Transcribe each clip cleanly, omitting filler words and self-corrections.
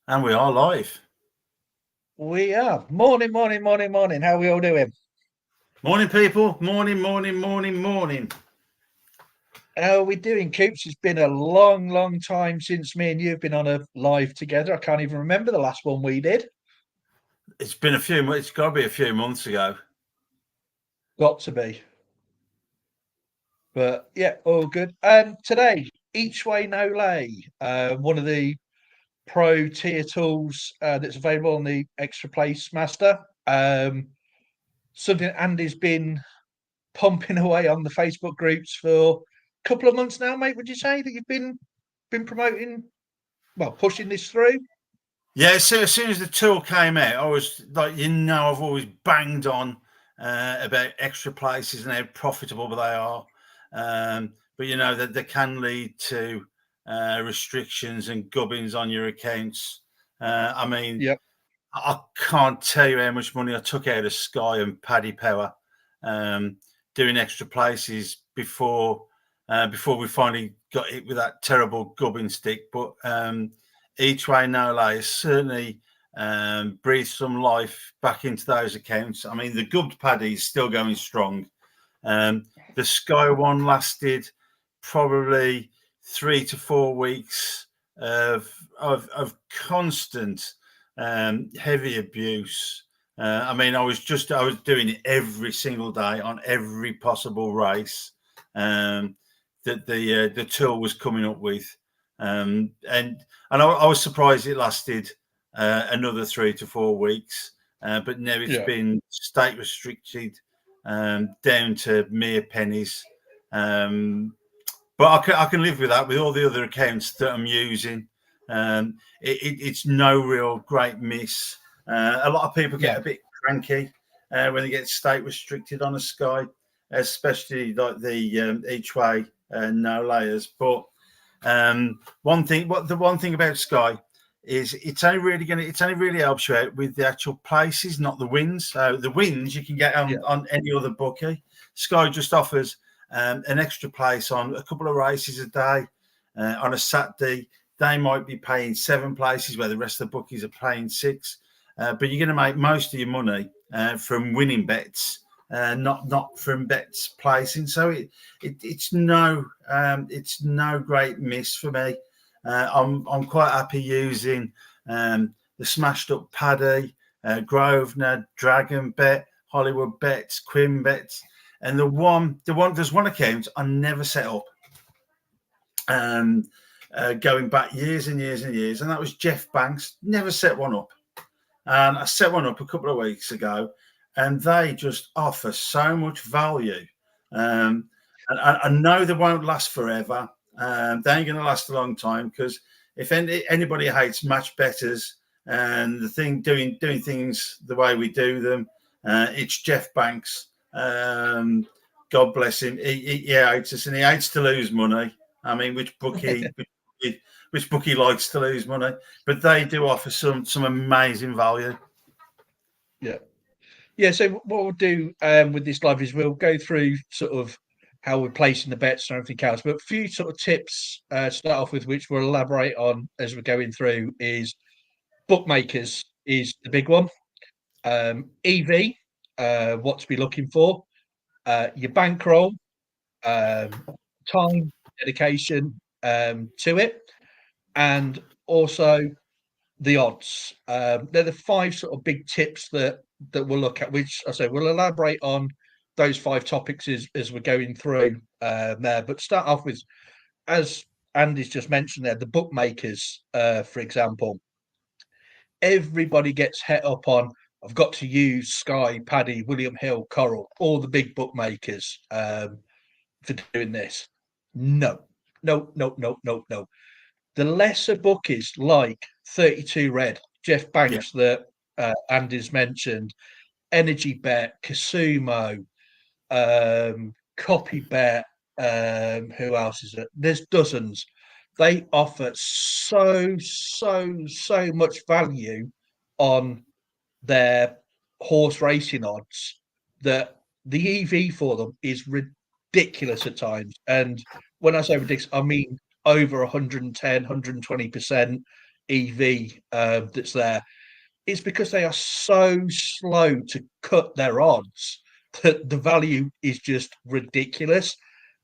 And we are live. We are. Morning, morning, morning, morning. How are we all doing? Morning, people. Morning, morning, morning, morning. How are we doing, Coops? It's been a long, long time since me and you have been on a live together. I can't even remember the last one we did. It's been a few. It's got to be a few months ago. Got to be. But yeah, all good. Today, each way, no lay. One of the pro tier tools that's available on the Extra Place Master. Something Andy's been pumping away on the Facebook groups for a couple of months now, mate. Would you say that you've been promoting, well, pushing this through? Yeah. So as soon as the tool came out, I was like, I've always banged on about extra places and how profitable they are. But that they can lead to restrictions and gubbins on your accounts. I mean, Yep. I can't tell you how much money I took out of Sky and Paddy Power doing extra places before we finally got hit with that terrible gubbing stick. But each way no lay has certainly breathed some life back into those accounts. I mean, the gubbed Paddy is still going strong. The Sky one lasted probably 3 to 4 weeks of constant heavy abuse. I mean, I was doing it every single day on every possible race that the tour was coming up with, and I was surprised it lasted another 3 to 4 weeks, but now it's been state restricted down to mere pennies. But I can live with that with all the other accounts that I'm using. It's no real great miss. A lot of people get a bit cranky when they get state restricted on a Sky, especially like the each way no layers. But the one thing about Sky is it only really helps you out with the actual places, not the wins. So the wins you can get on any other bookie. Sky just offers an extra place on a couple of races a day on a Saturday. They might be paying 7 places where the rest of the bookies are paying 6. But you're going to make most of your money from winning bets, not from bets placing. So it's no great miss for me. I'm quite happy using the smashed up Paddy, Grosvenor, Dragon Bet, Hollywood Bets, Quinn Bets, and there's one account I never set up. Going back years and years and years, and that was Jeff Banks. Never set one up, and I set one up a couple of weeks ago, and they just offer so much value. And I know they won't last forever. They ain't going to last a long time, because if anybody hates match betters and the thing doing things the way we do them, it's Jeff Banks. God bless him. He hates us, and he hates to lose money. I mean, which bookie likes to lose money? But they do offer some amazing value. Yeah. So what we'll do with this live is we'll go through sort of how we're placing the bets and everything else. But a few sort of tips start off with, which we'll elaborate on as we're going through, is bookmakers is the big one. EV, what to be looking for. Your bankroll, time, dedication to it, and also the odds. They're the 5 sort of big tips that we'll look at, which I say we'll elaborate on those 5 topics as we're going through there. But start off with, as Andy's just mentioned there, the bookmakers, for example. Everybody gets het up on, I've got to use Sky, Paddy, William Hill, Coral, all the big bookmakers for doing this. No. The lesser bookies like 32 Red, Jeff Banks, that Andy's mentioned, Energy Bet, Casumo, Copy Bet, who else is it? There's dozens. They offer so much value on their horse racing odds that the EV for them is ridiculous at times. And when I say ridiculous, I mean over 110, 120%. EV that's there, it's because they are so slow to cut their odds that the value is just ridiculous.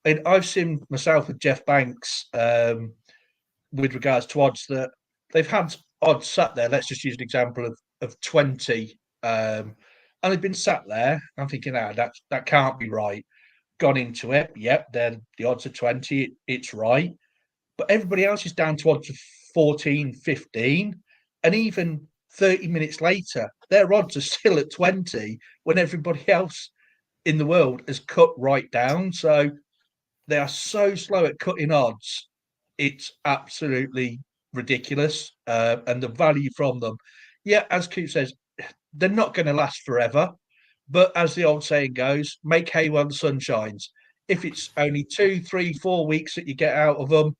And I've seen myself with Jeff Banks with regards to odds that they've had odds sat there. Let's just use an example of 20. And they've been sat there. I'm thinking, that can't be right. Gone into it. Yep, then the odds are 20. It's right. But everybody else is down to odds of 14, 15. And even 30 minutes later, their odds are still at 20 when everybody else in the world has cut right down. So they are so slow at cutting odds. It's absolutely ridiculous. And the value from them, yeah, as Coop says, they're not going to last forever. But as the old saying goes, make hay while the sun shines. If it's only 2, 3, 4 weeks that you get out of them,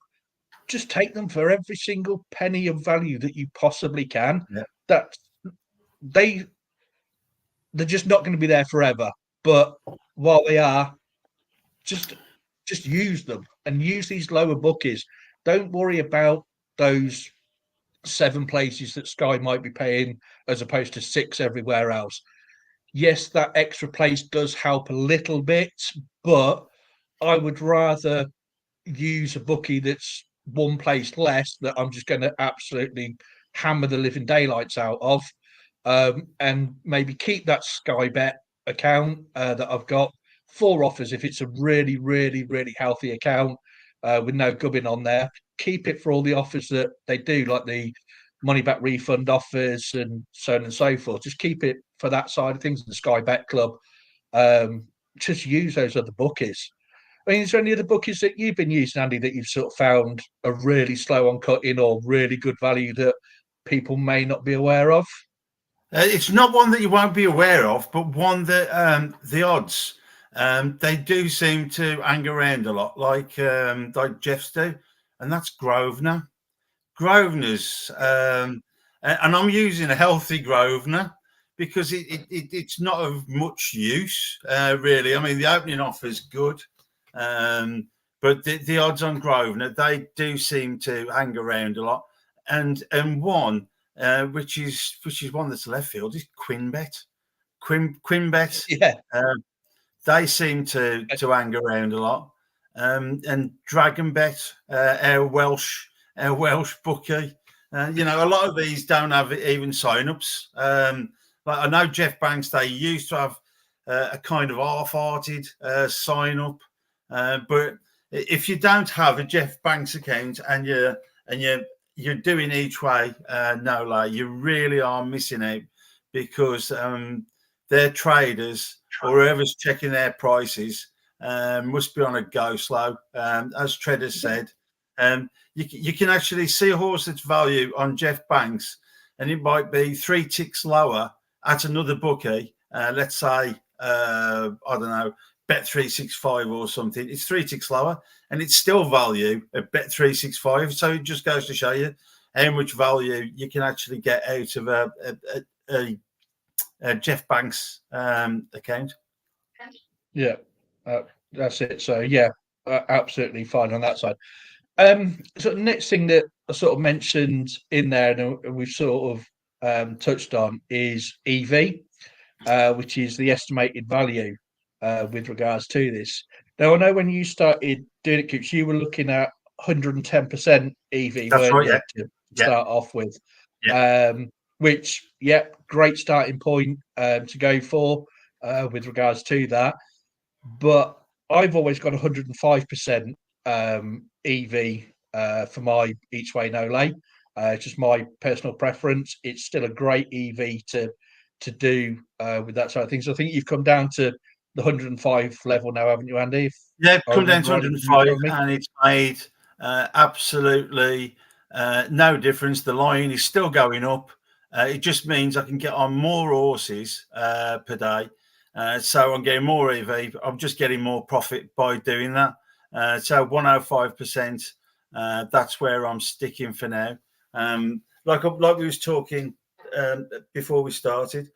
just take them for every single penny of value that you possibly can. Yeah. That they're just not going to be there forever. But while they are, just use them and use these lower bookies. Don't worry about those 7 places that Sky might be paying as opposed to 6 everywhere else. Yes, that extra place does help a little bit, but I would rather use a bookie that's 1 place less that I'm just going to absolutely hammer the living daylights out of, and maybe keep that Sky Bet account that I've got 4 offers if it's a really, really, really healthy account with no gubbing on there. Keep it for all the offers that they do, like the money back refund offers and so on and so forth. Just keep it for that side of things in the Sky Bet Club. Just use those other bookies. I mean, is there any other bookies that you've been using, Andy, that you've sort of found are really slow on cutting or really good value that people may not be aware of? It's not one that you won't be aware of, but one that the odds they do seem to hang around a lot, like Jeff's do, and that's Grosvenor. Grosvenor's, and I'm using a healthy Grosvenor because it's not of much use, really. I mean, the opening offer is good, but the odds on Grosvenor, they do seem to hang around a lot. And one, which is one that's left field, is Quinbet. Quinbet, Yeah. they seem to hang around a lot. And Dragonbet, our Welsh bookie. A lot of these don't have even sign-ups. Like I know Jeff Banks, they used to have a kind of half-hearted sign-up. But if you don't have a Jeff Banks account and you're doing each way, no lie, you really are missing out because their traders or whoever's checking their prices must be on a go slow. As Treader said, you can actually see a horse that's value on Jeff Banks, and it might be 3 ticks lower at another bookie. Let's say, I don't know, Bet365 or something. It's 3 ticks lower, and it's still value at Bet365. So it just goes to show you how much value you can actually get out of a Jeff Banks account. Yeah, that's it. So yeah, absolutely fine on that side. So the next thing that I sort of mentioned in there, and we've sort of touched on, is EV, which is the estimated value with regards to this. Now, I know when you started doing it, Coops, you were looking at 110% EV, That's weren't right, you, to start off with? Yeah. Which, great starting point to go for with regards to that. But I've always got 105% EV for my each way no lay. It's just my personal preference. It's still a great EV to do with that side of things. I think you've come down to the 105 level now, haven't you, Andy? Yeah, come down to 105, and it's made absolutely no difference. The line is still going up. It just means I can get on more horses per day. So I'm getting more EV. I'm just getting more profit by doing that. So 105%. That's where I'm sticking for now. Like we was talking before we started,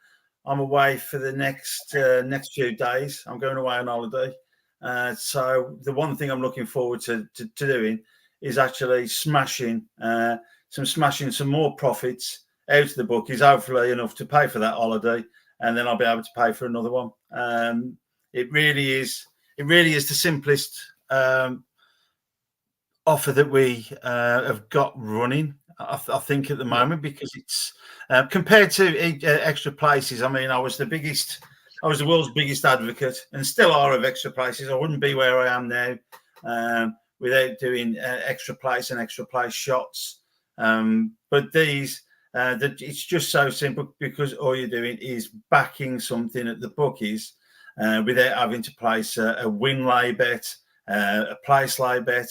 I'm away for the next few days. I'm going away on holiday. So the one thing I'm looking forward to doing is actually smashing smashing some more profits out of the bookies, hopefully enough to pay for that holiday, and then I'll be able to pay for another one. It really is the simplest offer that we have got running, I think, at the moment, because it's compared to extra places. I mean, I was the world's biggest advocate, and still are, of extra places. I wouldn't be where I am now without doing extra place and extra place shots. But these, it's just so simple, because all you're doing is backing something at the bookies without having to place a win lay bet, a place lay bet,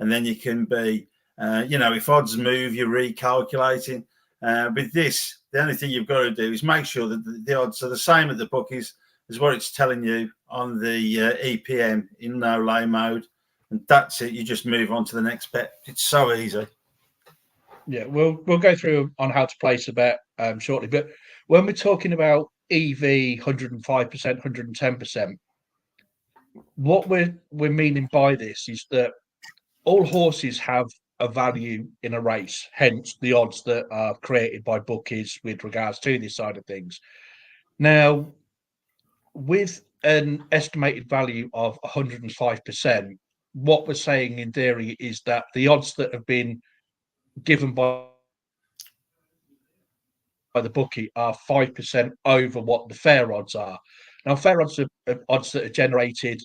and then you can be, if odds move, you're recalculating. With this, the only thing you've got to do is make sure that the odds are the same at the bookies as what it's telling you on the EPM in no lay mode, and that's it. You just move on to the next bet. It's so easy. Yeah, we'll go through on how to place a bet shortly. But when we're talking about EV 105%, 110%, what we're meaning by this is that all horses have a value in a race, hence the odds that are created by bookies with regards to this side of things. Now, with an estimated value of 105%, what we're saying in theory is that the odds that have been given by the bookie are 5% over what the fair odds are. Now, fair odds are odds that are generated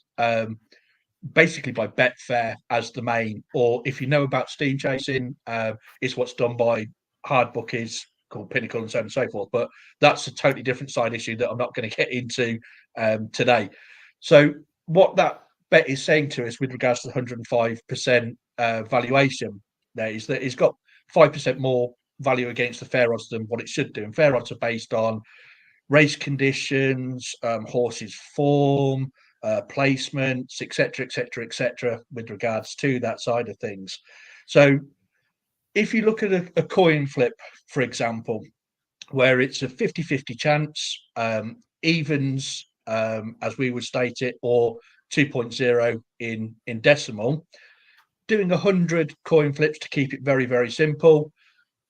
basically by Betfair as the main, or if you know about steam chasing, it's what's done by hard bookies called Pinnacle and so on and so forth. But that's a totally different side issue that I'm not going to get into today. So what that bet is saying to us with regards to the 105% valuation there is that it's got 5% more value against the fair odds than what it should do. And fair odds are based on race conditions, horses' form, placements, etc., etc., etc., with regards to that side of things. So if you look at a coin flip, for example, where it's a 50-50 chance, evens, as we would state it, or 2.0 in decimal, doing 100 coin flips to keep it very, very simple,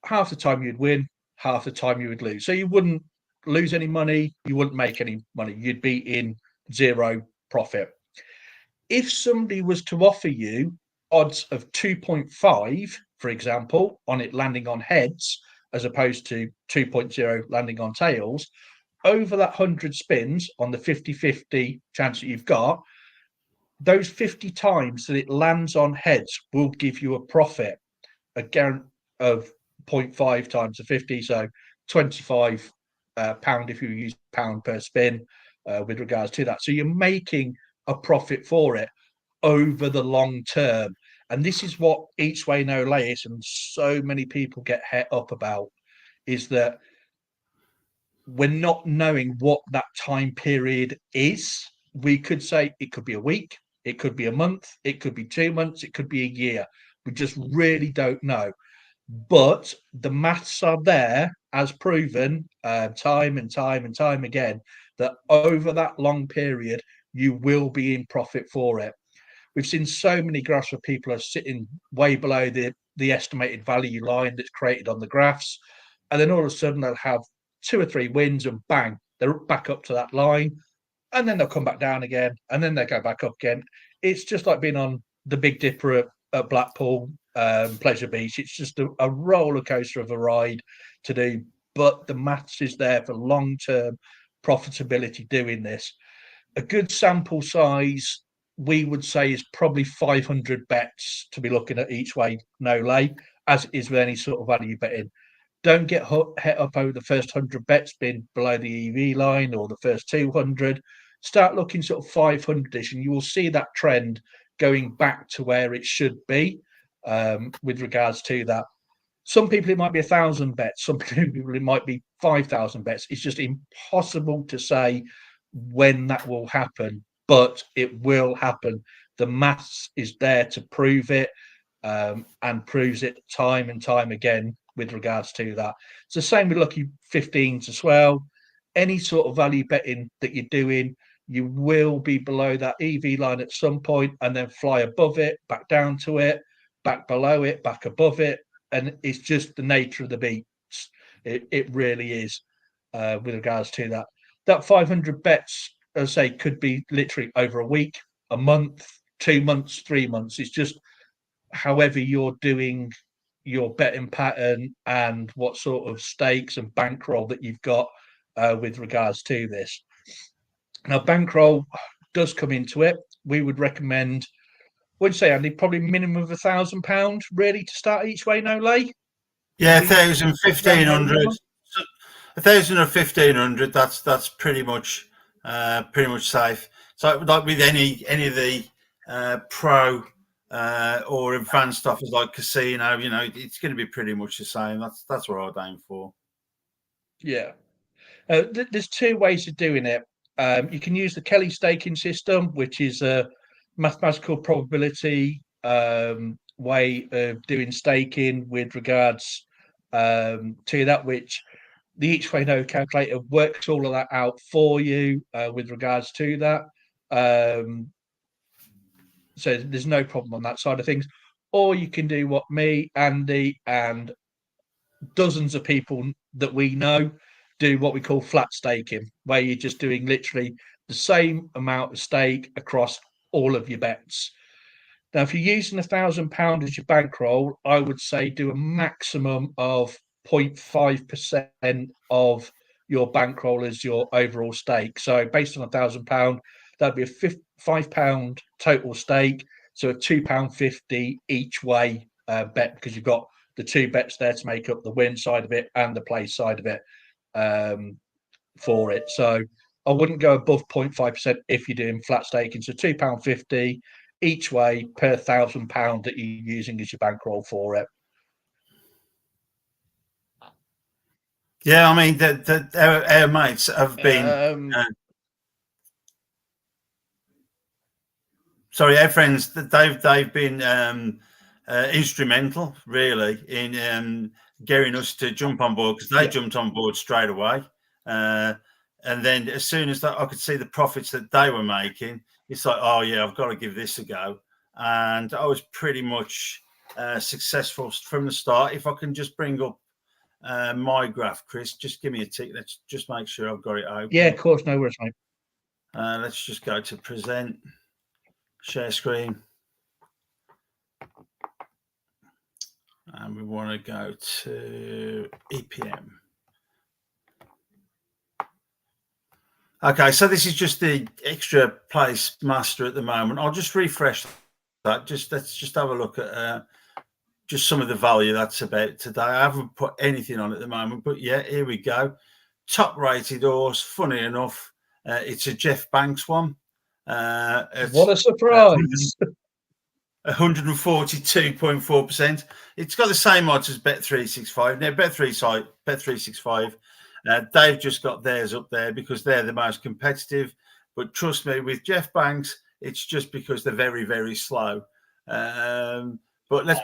half the time you'd win, half the time you would lose. So you wouldn't lose any money, you wouldn't make any money, you'd be in zero profit. If somebody was to offer you odds of 2.5, for example, on it landing on heads, as opposed to 2.0 landing on tails, over that 100 spins on the 50-50 chance that you've got, those 50 times that it lands on heads will give you a profit, a guarantee of 0.5 times the 50, so 25 pound if you use pound per spin with regards to that. So you're making a profit for it over the long term. And this is what each way no lay is, and so many people get het up about, is that we're not knowing what that time period is. We could say it could be a week, it could be a month, it could be 2 months, it could be a year. We just really don't know. But the maths are there, as proven time and time again, that over that long period, you will be in profit for it. We've seen so many graphs where people are sitting way below the estimated value line that's created on the graphs. And then all of a sudden they'll have 2 or 3 wins and bang, they're back up to that line. And then they'll come back down again. And then they go back up again. It's just like being on the Big Dipper at Blackpool, Pleasure Beach. It's just a roller coaster of a ride to do. But the maths is there for long-term profitability doing this. A good sample size, we would say, is probably 500 bets to be looking at each way, no lay, as is with any sort of value betting. Don't get hit up over the first 100 bets being below the EV line or the first 200. Start looking sort of 500-ish, and you will see that trend going back to where it should be with regards to that. Some people, it might be 1,000 bets. Some people, it might be 5,000 bets. It's just impossible to say when that will happen, but it will happen. The maths is there to prove it and proves it time and time again with regards to that. It's the same with Lucky 15s as well. Any sort of value betting that you're doing, you will be below that EV line at some point and then fly above it, back down to it, back below it, back above it. and it's just the nature of the beast. It really is, with regards to that. That 500 bets, as I say, could be literally over a week, a month, 2 months, 3 months. It's just however you're doing your betting pattern and what sort of stakes and bankroll that you've got with regards to this. Now, bankroll does come into it. We would recommend, what'd you say, Andy? Probably minimum of £1,000 really to start each way, no lay? Yeah, 1,000, 1,500, 1,000 or 1,500. That's pretty much safe. So like with any of the pro or advanced offers like casino, it's going to be pretty much the same. That's what I'd aim for. Yeah. There's two ways of doing it. You can use the Kelly staking system, which is a mathematical probability way of doing staking with regards to that, which the each way no calculator works all of that out for you with regards to that. So there's no problem on that side of things. Or you can do what me, Andy, and dozens of people that we know do, what we call flat staking, where you're just doing literally the same amount of stake across all of your bets. Now, if you're using £1,000 as your bankroll, I would say do a maximum of 0.5% of your bankroll as your overall stake. So based on £1,000, that'd be a £5 total stake. So a £2.50 each way bet, because you've got the two bets there to make up the win side of it and the play side of it for it. So I wouldn't go above 0.5% if you're doing flat staking. So £2.50 each way per £1,000 that you're using as your bankroll for it. Yeah, I mean, our mates have been. Sorry, our friends, they've been instrumental, really, in getting us to jump on board, because they jumped on board straight away. And then as soon as I could see the profits that they were making, it's like, oh yeah, I've got to give this a go. And I was pretty much successful from the start. If I can just bring up my graph, Chris, just give me a tick. Let's just make sure I've got it open. Yeah, of course, no worries, mate. Let's just go to present, share screen. And we want to go to EPM. Okay, so this is just the extra place master at the moment. I'll just refresh that. Let's just have a look at just some of the value that's about today. I haven't put anything on at the moment, but yeah, here we go. Top rated horse. Funny enough, it's a Jeff Banks one. What a surprise! 142.4%. It's got the same odds as Bet365. Now, Bet365, they've just got theirs up there because they're the most competitive. But trust me, with Jeff Banks, it's just because they're very, very slow. But let's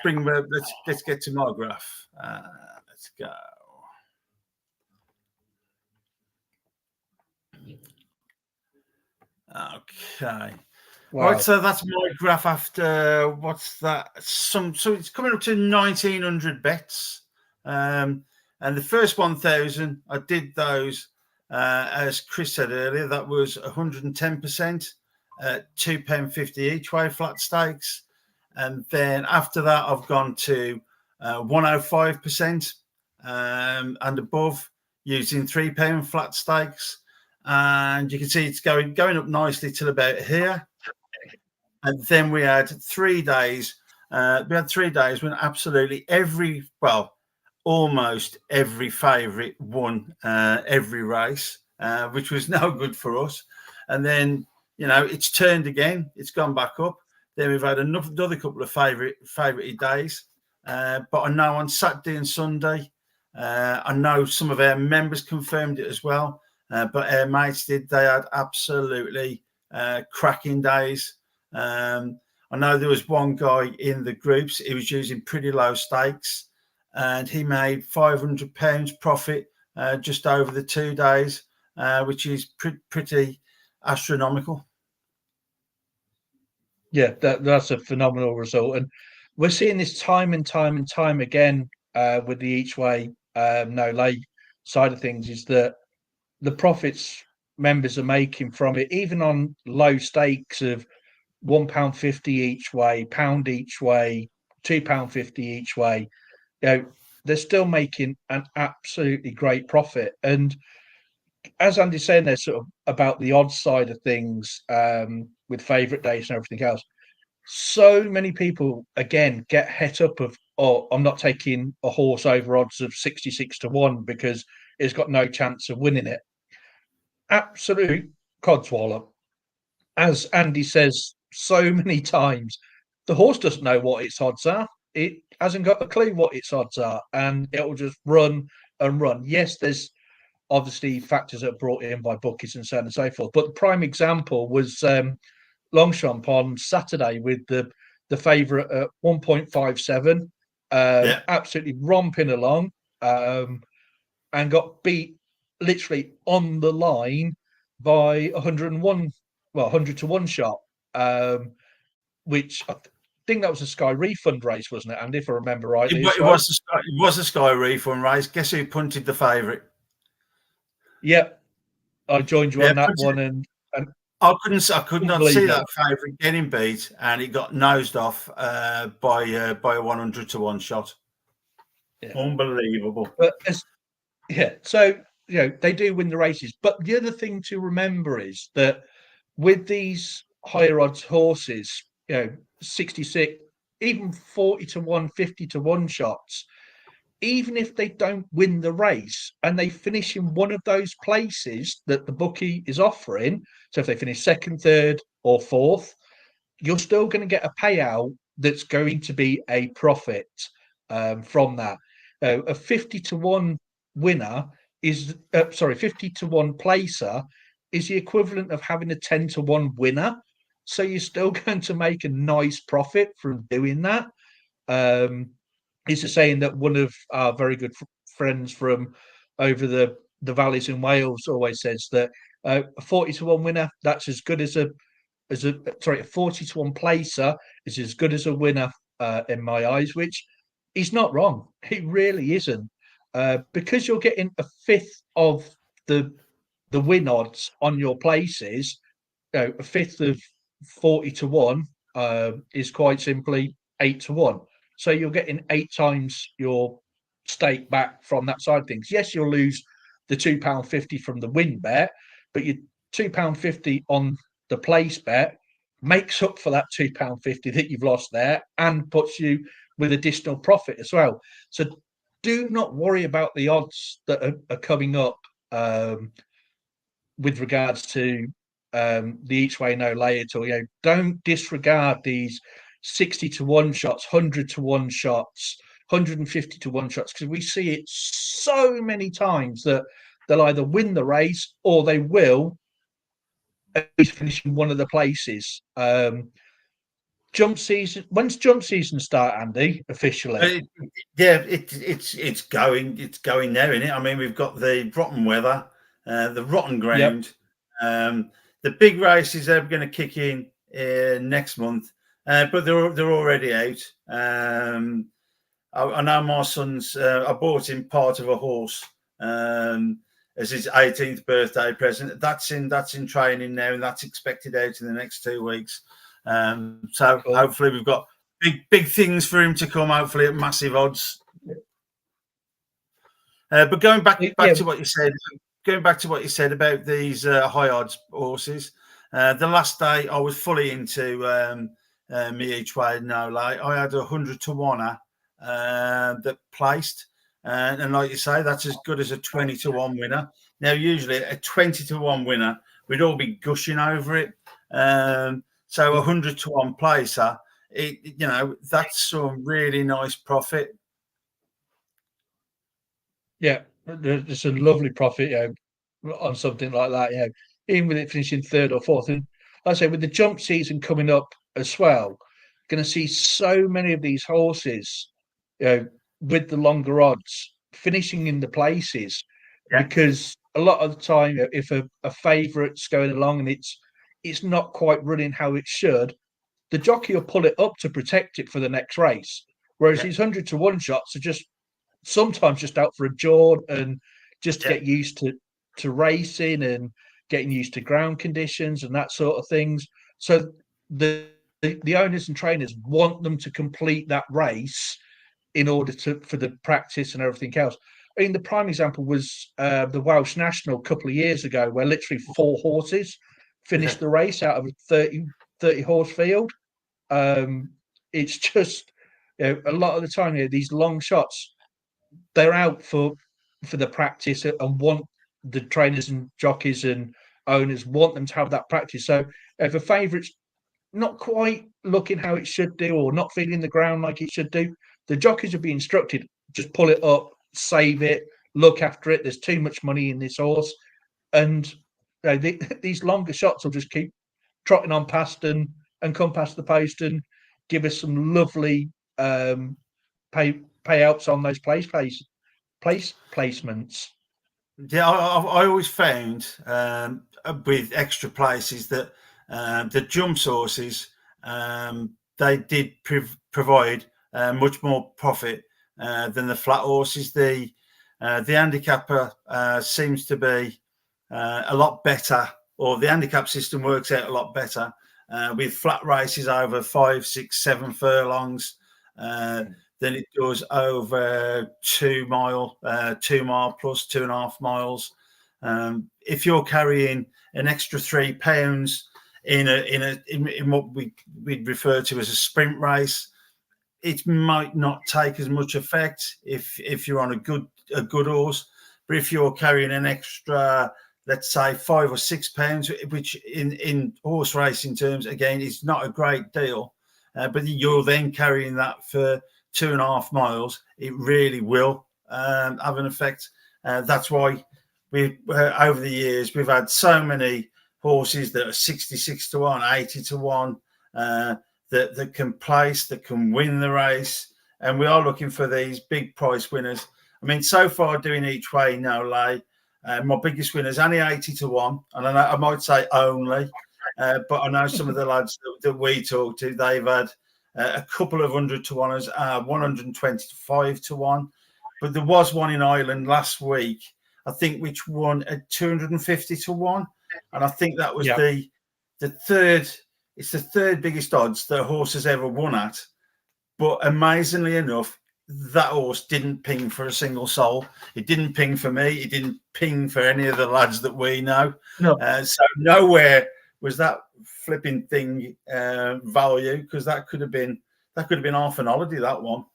get to my graph. Let's go. Okay. Wow. All right, so that's my graph after what's that? So it's coming up to 1,900 bets. And the first 1,000, I did those as Chris said earlier. That was 110%, £2.50 each way flat stakes. And then after that, I've gone to 105% and above using £3 flat stakes. And you can see it's going up nicely till about here. And then we had 3 days. We had 3 days when absolutely almost every favourite won every race, which was no good for us. And then, it's turned again. It's gone back up. Then we've had another couple of favourite days. But I know on Saturday and Sunday, I know some of our members confirmed it as well. But our mates did. They had absolutely cracking days. I know there was one guy in the groups. He was using pretty low stakes, and he made £500 profit just over the 2 days, which is pretty astronomical. Yeah, that's a phenomenal result, and we're seeing this time and time and time again with the each way no lay side of things is that the profits members are making from it, even on low stakes of £1.50 each way, pound each way, £2.50 each way, they're still making an absolutely great profit. And as Andy's saying there, sort of about the odds side of things, with favourite days and everything else, so many people again get het up of, oh, I'm not taking a horse over odds of 66-1 because it's got no chance of winning it. Absolute codswallop. As Andy says so many times, the horse doesn't know what its odds are. It hasn't got a clue what its odds are, and it'll just run and run. Yes, there's obviously factors that are brought in by bookies and so on and so forth. But the prime example was Longchamp on Saturday with the favourite at 1.57, absolutely romping along, and got beat literally on the line by 101, 100 to 1 shot, which I think that was a Sky Refund race, wasn't it, Andy, if I remember rightly? It was a Sky Refund race. Guess who punted the favourite? Yep, I joined you on that one, and I could not see that favourite getting beat, and it got nosed off by a 100 to 1 shot. Yeah. Unbelievable. But so they do win the races. But the other thing to remember is that with these higher odds horses, 66, even 40 to 1, 50 to 1 shots, even if they don't win the race and they finish in one of those places that the bookie is offering, so if they finish second, third, or fourth, you're still going to get a payout that's going to be a profit from that. A 50 to 1 winner is 50 to 1 placer is the equivalent of having a 10 to 1 winner. So you're still going to make a nice profit from doing that. It's a saying that one of our very good friends from over the valleys in Wales always says that a 40 to 1 winner, that's as good as a 40 to 1 placer is as good as a winner in my eyes, which he's not wrong. He really isn't. Because you're getting a fifth of the win odds on your places, a fifth of 40 to 1 is quite simply 8 to 1. So you're getting 8 times your stake back from that side of things. Yes, you'll lose the £2.50 from the win bet, but your £2.50 on the place bet makes up for that £2.50 that you've lost there and puts you with additional profit as well. So do not worry about the odds that are coming up with regards to the each way no lay at all. Don't disregard these 60 to 1 shots, 100 to 1 shots, 150 to 1 shots, because we see it so many times that they'll either win the race or they will finish in one of the places. Jump season. When's jump season start, Andy? Officially? It's going now, isn't it? I mean, we've got the rotten weather, the rotten ground. Yep. The big races are going to kick in next month, but they're already out. I know my son's. I bought him part of a horse as his 18th birthday present. That's in training now, and that's expected out in the next 2 weeks. So cool. Hopefully we've got big things for him to come. Hopefully at massive odds. But going back to what you said. Going back to what you said about these high odds horses, the last day I was fully into me each way no lay. I had 100 to 1 that placed, and like you say, that's as good as a 20 to 1 winner. Now, usually a 20 to 1 winner, we'd all be gushing over it. So 100 to 1 placer, that's some really nice profit. Yeah, it's a lovely profit, on something like that, even with it finishing third or fourth. And like I say, with the jump season coming up as well, going to see so many of these horses, with the longer odds finishing in the places, because a lot of the time, if a favourite's going along and it's not quite running how it should, the jockey will pull it up to protect it for the next race. Whereas these 100 to 1 shots are just sometimes just out for a jaunt and just to get used to racing and getting used to ground conditions and that sort of things. So the owners and trainers want them to complete that race in order for the practice and everything else. I mean, the prime example was the Welsh National a couple of years ago, where literally 4 horses finished the race out of a 30 horse field. It's just, a lot of the time here, these long shots, they're out for the practice and want the trainers and jockeys and owners want them to have that practice. So if a favourite's not quite looking how it should do or not feeling the ground like it should do, the jockeys will be instructed, just pull it up, save it, look after it. There's too much money in this horse. And these longer shots will just keep trotting on past and come past the post and give us some lovely payouts on those place placements. Yeah, I always found with extra places that the jump sources they did provide much more profit than the flat horses. The handicapper seems to be a lot better, or the handicap system works out a lot better with flat races over 5, 6, 7 furlongs than it does over 2 mile, 2 mile plus 2.5 miles. If you're carrying an extra £3 in what we'd refer to as a sprint race, it might not take as much effect if you're on a good horse. But if you're carrying an extra, let's say £5 or £6, which in horse racing terms, again, is not a great deal, but you're then carrying that for 2.5 miles, it really will have an effect. That's why we over the years we've had so many horses that are 66 to 1, 80 to 1 that can place, that can win the race, and we are looking for these big price winners. I mean, so far doing each way, no lay. My biggest winner is only 80 to 1, and I might say only, but I know some of the lads that we talk to, they've had a couple of 100 to 1ers, 125 to 1. But there was one in Ireland last week, I think, which won at 250 to 1. And I think that was the third, it's the third biggest odds that a horse has ever won at. But amazingly enough, that horse didn't ping for a single soul. It didn't ping for me. It didn't ping for any of the lads that we know. No. So nowhere was that flipping thing value, because that could have been half an holiday, that one.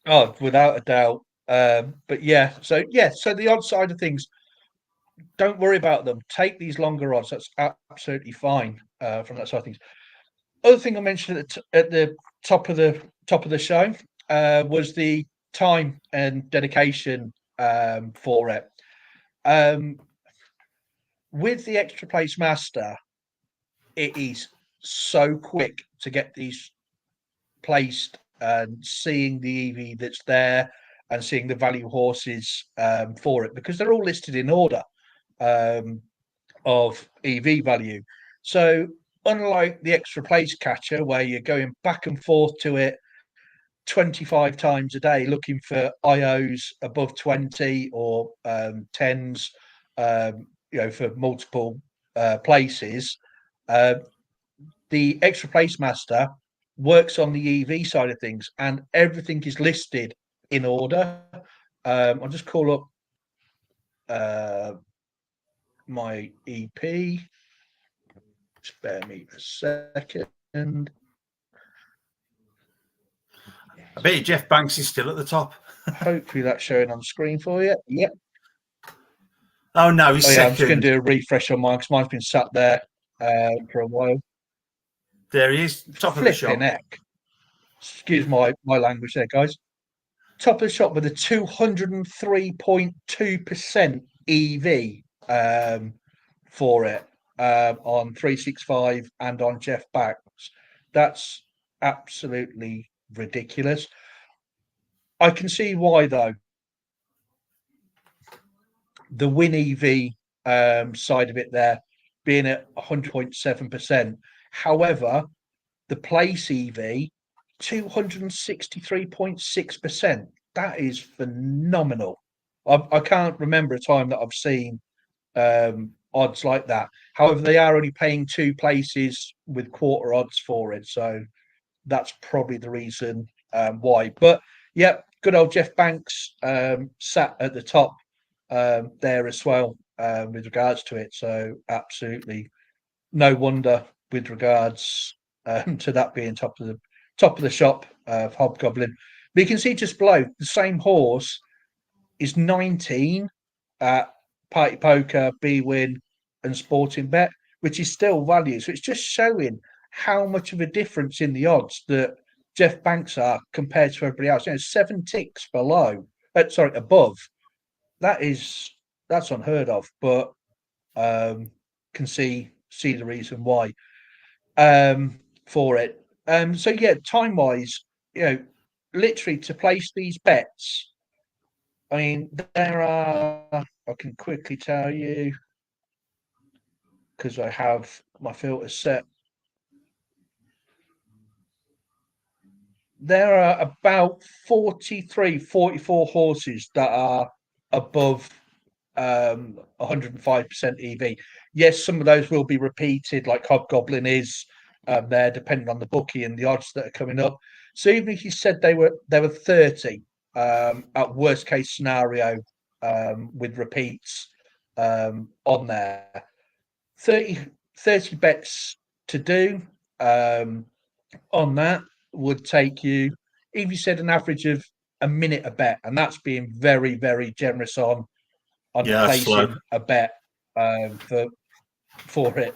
Oh, without a doubt. But so the odd side of things, don't worry about them. Take these longer odds. That's absolutely fine from that side of things. Other thing I mentioned at the top of the show was the time and dedication for it. With the extra place master, it is so quick to get these placed and seeing the EV that's there and seeing the value horses for it, because they're all listed in order of EV value. So unlike the extra place catcher, where you're going back and forth to it 25 times a day looking for IOs above 20 or 10s, for multiple places, the extra place master works on the EV side of things, and everything is listed in order. I'll just call up my EP. Spare me a second. I bet Jeff Banks is still at the top. Hopefully that's showing on screen for you. Yep. Oh no, he's second. I'm just going to do a refresh on mine because mine's been sat there for a while. There he is, top of the shop. Heck. Excuse my language there, guys. Top of the shop with a 203.2% EV for it on 365 and on Jeff Banks. That's absolutely ridiculous. I can see why, though. The win EV side of it there being at 100.7%. However, the place EV, 263.6%. that is phenomenal. I can't remember a time that I've seen odds like that. However, they are only paying 2 places with quarter odds for it, so that's probably the reason why. But yeah, good old Jeff Banks sat at the top there as well with regards to it. So absolutely no wonder with regards to that being top of the shop of Hobgoblin. But you can see just below the same horse is 19 at Party Poker, BWin, and Sporting Bet, which is still value. So it's just showing how much of a difference in the odds that Jeff Banks are compared to everybody else. 7 ticks above. That's unheard of, but can see the reason why for it. So yeah, time wise, literally to place these bets. I mean, there are. I can quickly tell you because I have my filters set. There are about 43, 44 horses that are above 105% EV. Yes, some of those will be repeated, like Hobgoblin is there, depending on the bookie and the odds that are coming up. So even if you said they were 30 at worst case scenario with repeats on there, 30 bets to do on that would take you, if you said an average of a minute a bet, and that's being very, very generous on placing a bet for it.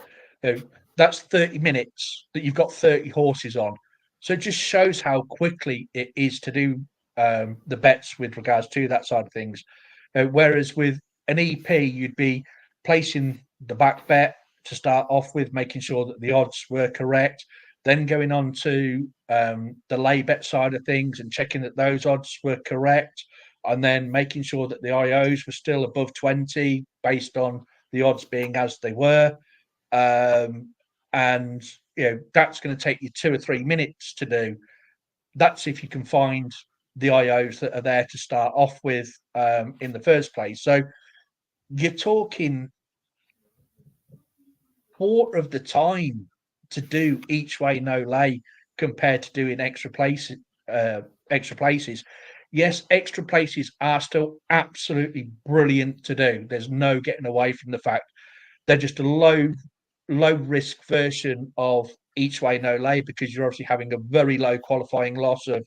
That's 30 minutes that you've got 30 horses on. So it just shows how quickly it is to do the bets with regards to that side of things. Whereas with an EP, you'd be placing the back bet to start off with, making sure that the odds were correct, then going on to the lay bet side of things and checking that those odds were correct, and then making sure that the IOs were still above 20 based on the odds being as they were. And that's going to take you 2 or 3 minutes to do. That's if you can find the IOs that are there to start off with in the first place. So you're talking quarter of the time to do each way no lay compared to doing extra places. Yes, extra places are still absolutely brilliant to do. There's no getting away from the fact they're just a low risk version of each way no lay, because you're obviously having a very low qualifying loss of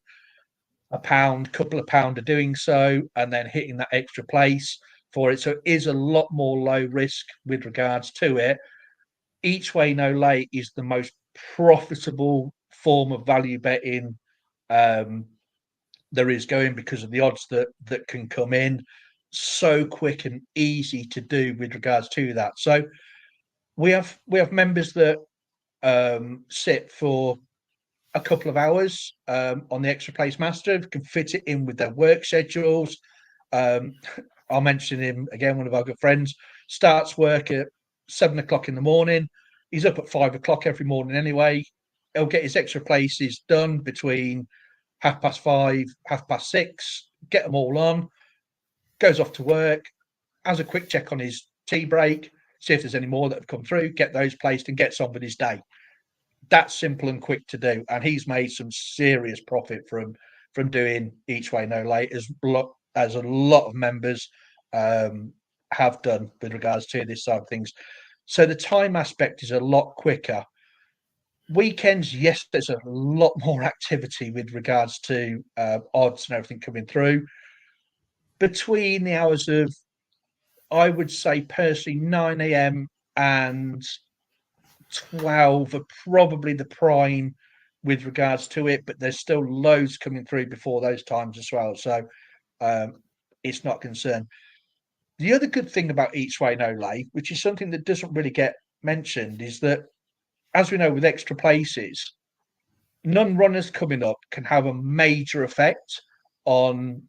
couple of pound of doing so, and then hitting that extra place for it. So it is a lot more low risk with regards to it. Each way no lay is the most profitable form of value betting there is going, because of the odds that can come in so quick and easy to do with regards to that. So we have members that sit for a couple of hours on the extra place master, can fit it in with their work schedules. I'll mention him again, one of our good friends, starts work at 7 o'clock in the morning. He's up at 5 o'clock every morning anyway. He'll get his extra places done between 5:30, 6:30, get them all on, goes off to work, has a quick check on his tea break, see if there's any more that have come through, get those placed, and gets on with his day. That's simple and quick to do, and he's made some serious profit from doing each way no lay, as a lot of members have done with regards to this side of things. So the time aspect is a lot quicker. Weekends, yes, there's a lot more activity with regards to odds and everything coming through. Between the hours of, I would say personally, 9 a.m. and 12 are probably the prime with regards to it, but there's still loads coming through before those times as well. So it's not concerned. The other good thing about each way no lay, which is something that doesn't really get mentioned, is that, as we know, with extra places, non-runners coming up can have a major effect on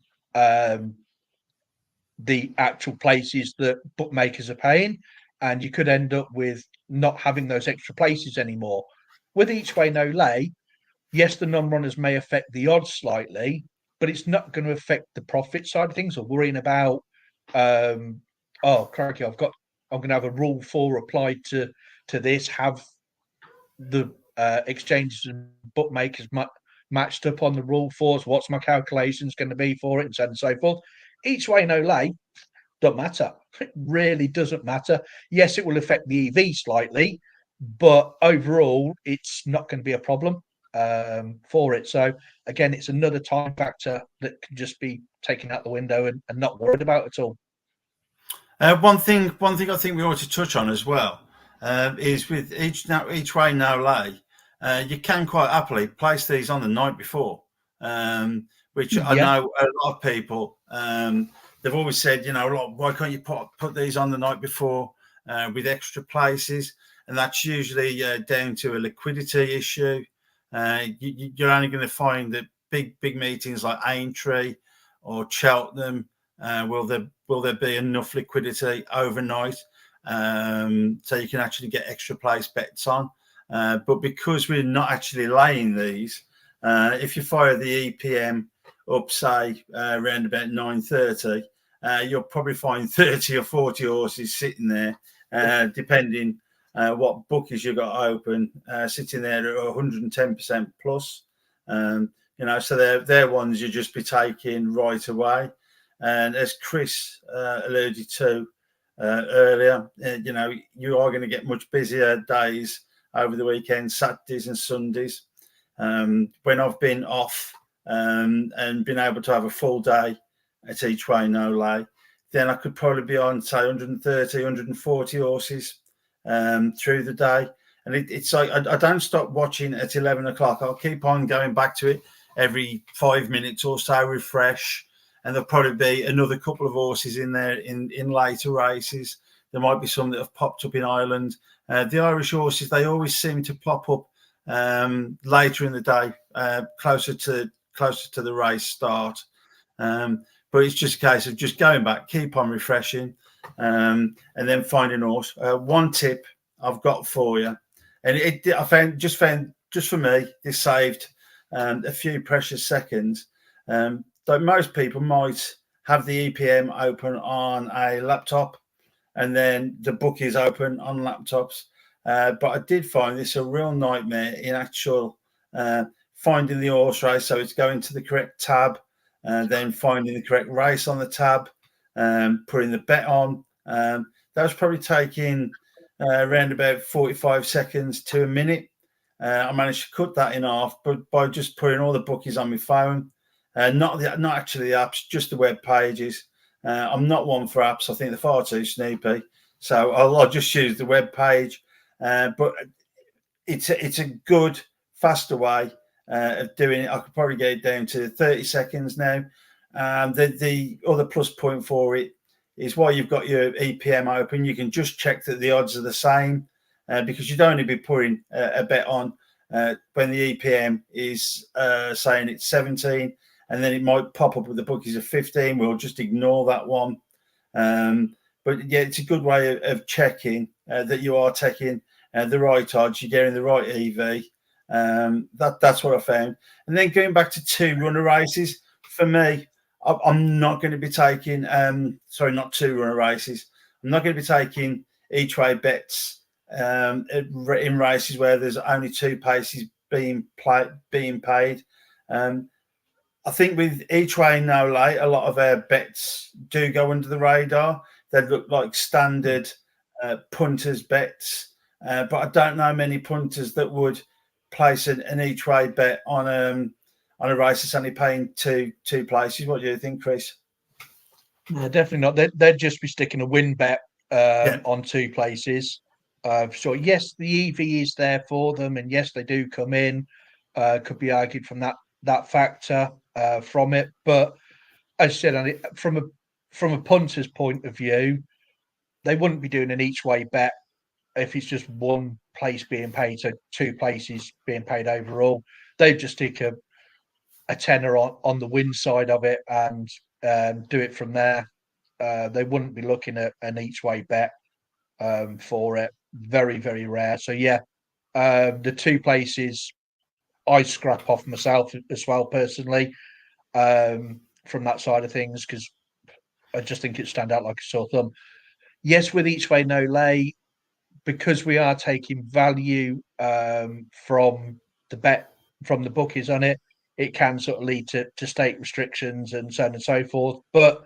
the actual places that bookmakers are paying, and you could end up with not having those extra places anymore. With each way no lay, yes, the non-runners may affect the odds slightly, but it's not going to affect the profit side of things or worrying about, oh, crikey, I'm going to have a rule 4 applied to this, have the exchanges and bookmakers matched up on the rule 4s, what's my calculations going to be for it, and so on and so forth. Each way, no lay, doesn't matter. It really doesn't matter. Yes, it will affect the EV slightly, but overall, it's not going to be a problem for it. So again, it's another time factor that can just be taken out the window and not worried about at all. One thing I think we ought to touch on as well is with each way no lay, you can quite happily place these on the night before, which I know a lot of people they've always said, why can't you put these on the night before with extra places? And that's usually down to a liquidity issue. You're only going to find that big meetings like Aintree or Cheltenham, will there be enough liquidity overnight so you can actually get extra place bets on? But because we're not actually laying these, if you fire the EPM up, say around about 9:30, you'll probably find 30 or 40 horses sitting there, depending what bookies you've got open, sitting there at 110% plus. So they're ones you just be taking right away. And as Chris alluded to earlier, you are going to get much busier days over the weekend, Saturdays and Sundays. When I've been off and been able to have a full day at each way no lay, then I could probably be on, say, 130, 140 horses through the day. And it's like I don't stop watching at 11 o'clock. I'll keep on going back to it every 5 minutes or so, refresh. And there'll probably be another couple of horses in there in later races. There might be some that have popped up in Ireland. The Irish horses, they always seem to pop up later in the day, closer to the race start. But it's just a case of just going back, keep on refreshing, and then finding a horse. One tip I've got for you, and I found just for me, this saved a few precious seconds. So most people might have the EPM open on a laptop and then the bookies open on laptops. But I did find this a real nightmare in actual finding the horse race. So it's going to the correct tab, then finding the correct race on the tab, putting the bet on. That was probably taking around about 45 seconds to a minute. I managed to cut that in half, but by just putting all the bookies on my phone. Not actually the apps, just the web pages. I'm not one for apps. I think they're far too snoopy. So I'll just use the web page. But it's a good, faster way of doing it. I could probably get it down to 30 seconds now. The other plus point for it is while you've got your EPM open, you can just check that the odds are the same because you'd only be putting a bet on when the EPM is saying it's 17. And then it might pop up with the bookies of 15. We'll just ignore that one. But yeah, it's a good way of checking that you are taking the right odds, you're getting the right EV. That's what I found. And then going back to 2 runner races, for me, I'm not going to be taking, not 2 runner races. I'm not going to be taking each way bets in races where there's only 2 paces being paid. I think with each way no lay, a lot of our bets do go under the radar. They look like standard punters bets, but I don't know many punters that would place an each way bet on a race that's only paying two places. What do you think, Chris? No, definitely not. They'd just be sticking a win bet on 2 places. So yes, the EV is there for them, and yes, they do come in. Could be argued from that factor from it, but as I said, from a punter's point of view, they wouldn't be doing an each way bet if it's just 1 place being paid, so 2 places being paid overall. They'd just stick a tenner on the win side of it and do it from there. They wouldn't be looking at an each way bet for it. Very, very rare. So yeah, the 2 places I scrap off myself as well personally. from that side of things, because I just think it stand out like a sore thumb. Yes, with each way no lay, because we are taking value from the bookies on it, it can sort of lead to stake restrictions and so on and so forth. But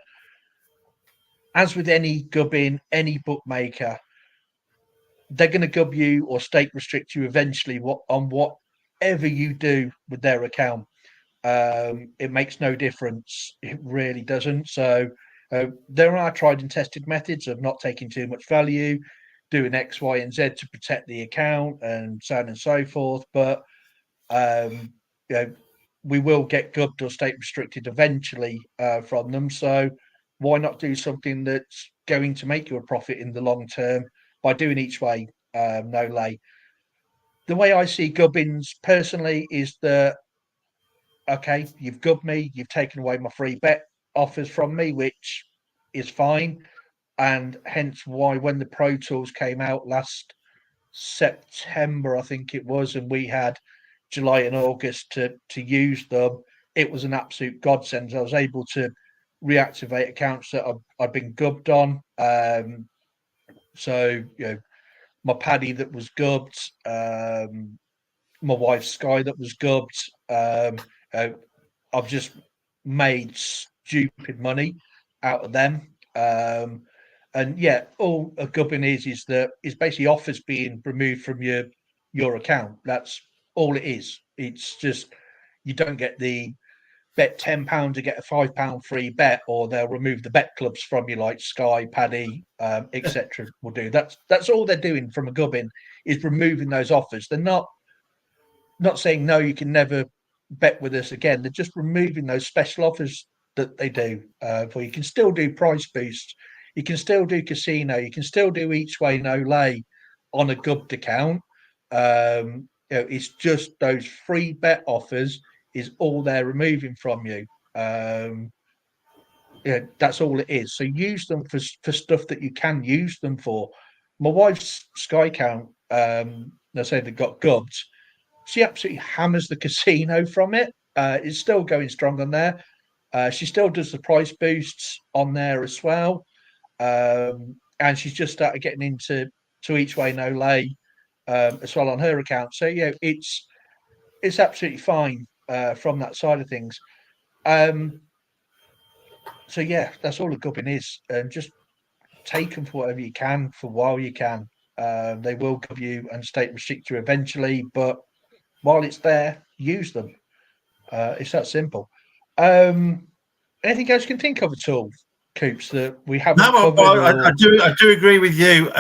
as with any gubbin, any bookmaker, they're going to gub you or stake restrict you eventually on whatever you do with their account. It makes no difference. It really doesn't. So there are tried and tested methods of not taking too much value, doing X, Y, and Z to protect the account, and so on and so forth. But you know, we will get gubbed or state restricted eventually from them. So why not do something that's going to make you a profit in the long term by doing each way no lay? The way I see gubbins personally is that, okay, you've gubbed me, you've taken away my free bet offers from me, which is fine. And hence why when the Pro Tools came out last September, I think it was, and we had July and August to use them, it was an absolute godsend. I was able to reactivate accounts that I'd been gubbed on. So, my Paddy that was gubbed, my wife's Sky that was gubbed. I've just made stupid money out of them. And yeah, all a gubbin is that is basically offers being removed from your account. That's all it is. It's just you don't get the bet £10 to get a £5 free bet, or they'll remove the bet clubs from you, like Sky, Paddy, etc. will do. That's all they're doing from a gubbin, is removing those offers. They're not saying no, you can never bet with us again. They're just removing those special offers that they do. For you can still do price boosts, you can still do casino, you can still do each way no lay on a gubbed account. It's just those free bet offers is all they're removing from you. That's all it is. So use them for stuff that you can use them for. My wife's Sky account, they say they got gubbed. She absolutely hammers the casino from it. It's still going strong on there. She still does the price boosts on there as well. And she's just started getting into each way no lay as well on her account. So yeah, it's absolutely fine from that side of things. So yeah, that's all a gubbin is. Just take them for whatever you can for while you can. They will give you and state restrict you eventually, but while it's there, use them. It's that simple. Anything else you can think of at all, Coops, that we haven't covered? I do agree with you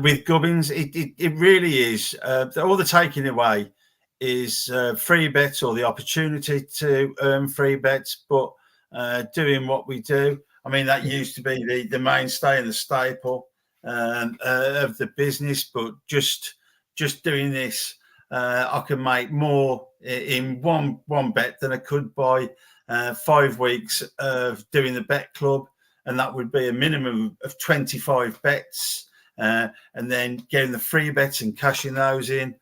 with gubbins. It really is. All the taking away is free bets or the opportunity to earn free bets, but doing what we do. I mean, that used to be the mainstay and the staple of the business, but just doing this, I can make more in one bet than I could by 5 weeks of doing the bet club, and that would be a minimum of 25 bets, and then getting the free bets and cashing those in,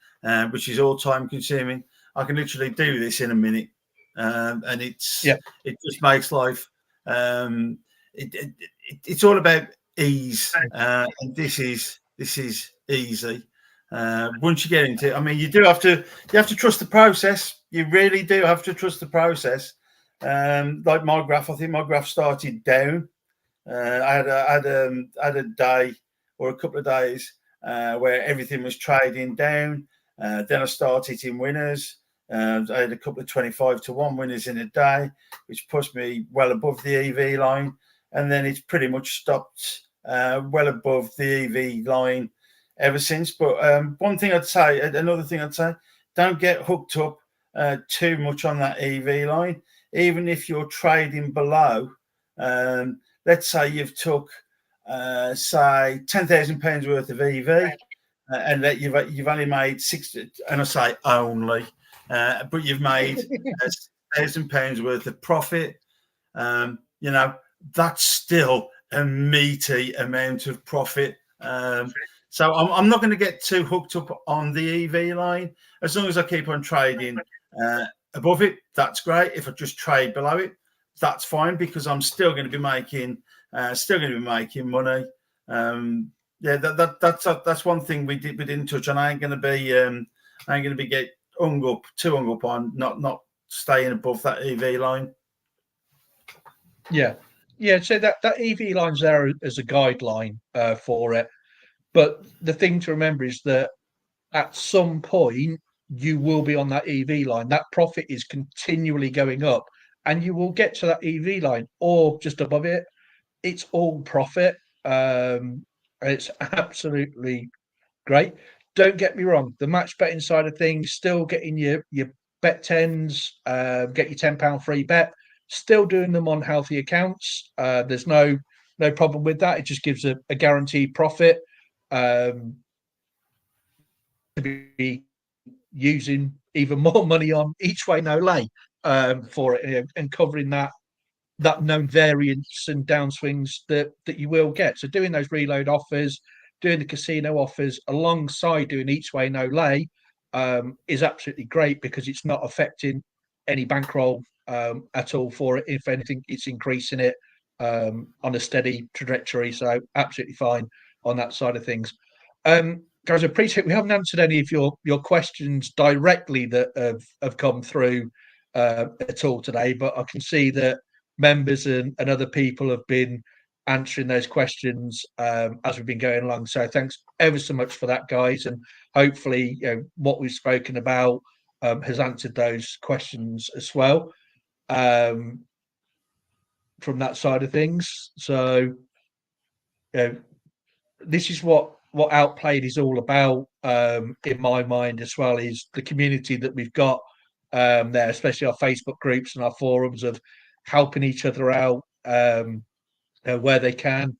which is all time consuming. I can literally do this in a minute, and it just makes life. It's all about ease, and this is easy. Once you get into it, I mean, you have to trust the process. You really do have to trust the process. Like my graph, I think my graph started down. I had a day or a couple of days where everything was trading down. Then I started in winners. I had a couple of 25-1 winners in a day, which pushed me well above the EV line. And then it's pretty much stopped well above the EV line ever since. But another thing I'd say, don't get hooked up too much on that EV line. Even if you're trading below, let's say you've took, say, £10,000 worth of EV, and that you've only made and I say only, but you've made £1,000 worth of profit. That's still a meaty amount of profit. So I'm not going to get too hooked up on the EV line as long as I keep on trading above it, that's great. If I just trade below it, that's fine, because I'm still going to be making money. Yeah, that's one thing we didn't touch on. I ain't going to be get too hung up on not staying above that EV line. Yeah, yeah. So that EV line's there as a guideline for it, but the thing to remember is that at some point you will be on that EV line. That profit is continually going up, and you will get to that EV line or just above it. It's all profit. It's absolutely great. Don't get me wrong, the match betting side of things, still getting your bet tens, get your £10 free bet, still doing them on healthy accounts. There's no problem with that. It just gives a guaranteed profit. To be using even more money on each way no lay for it, and covering that known variance and downswings that you will get. So doing those reload offers, doing the casino offers alongside doing each way no lay is absolutely great, because it's not affecting any bankroll at all for it. If anything, it's increasing it on a steady trajectory. So absolutely fine on that side of things. Guys, I appreciate we haven't answered any of your questions directly that have come through at all today, but I can see that members and other people have been answering those questions as we've been going along. So thanks ever so much for that, guys. And hopefully, what we've spoken about has answered those questions as well from that side of things. So this is what Outplayed is all about in my mind as well, is the community that we've got there, especially our Facebook groups and our forums, of helping each other out where they can,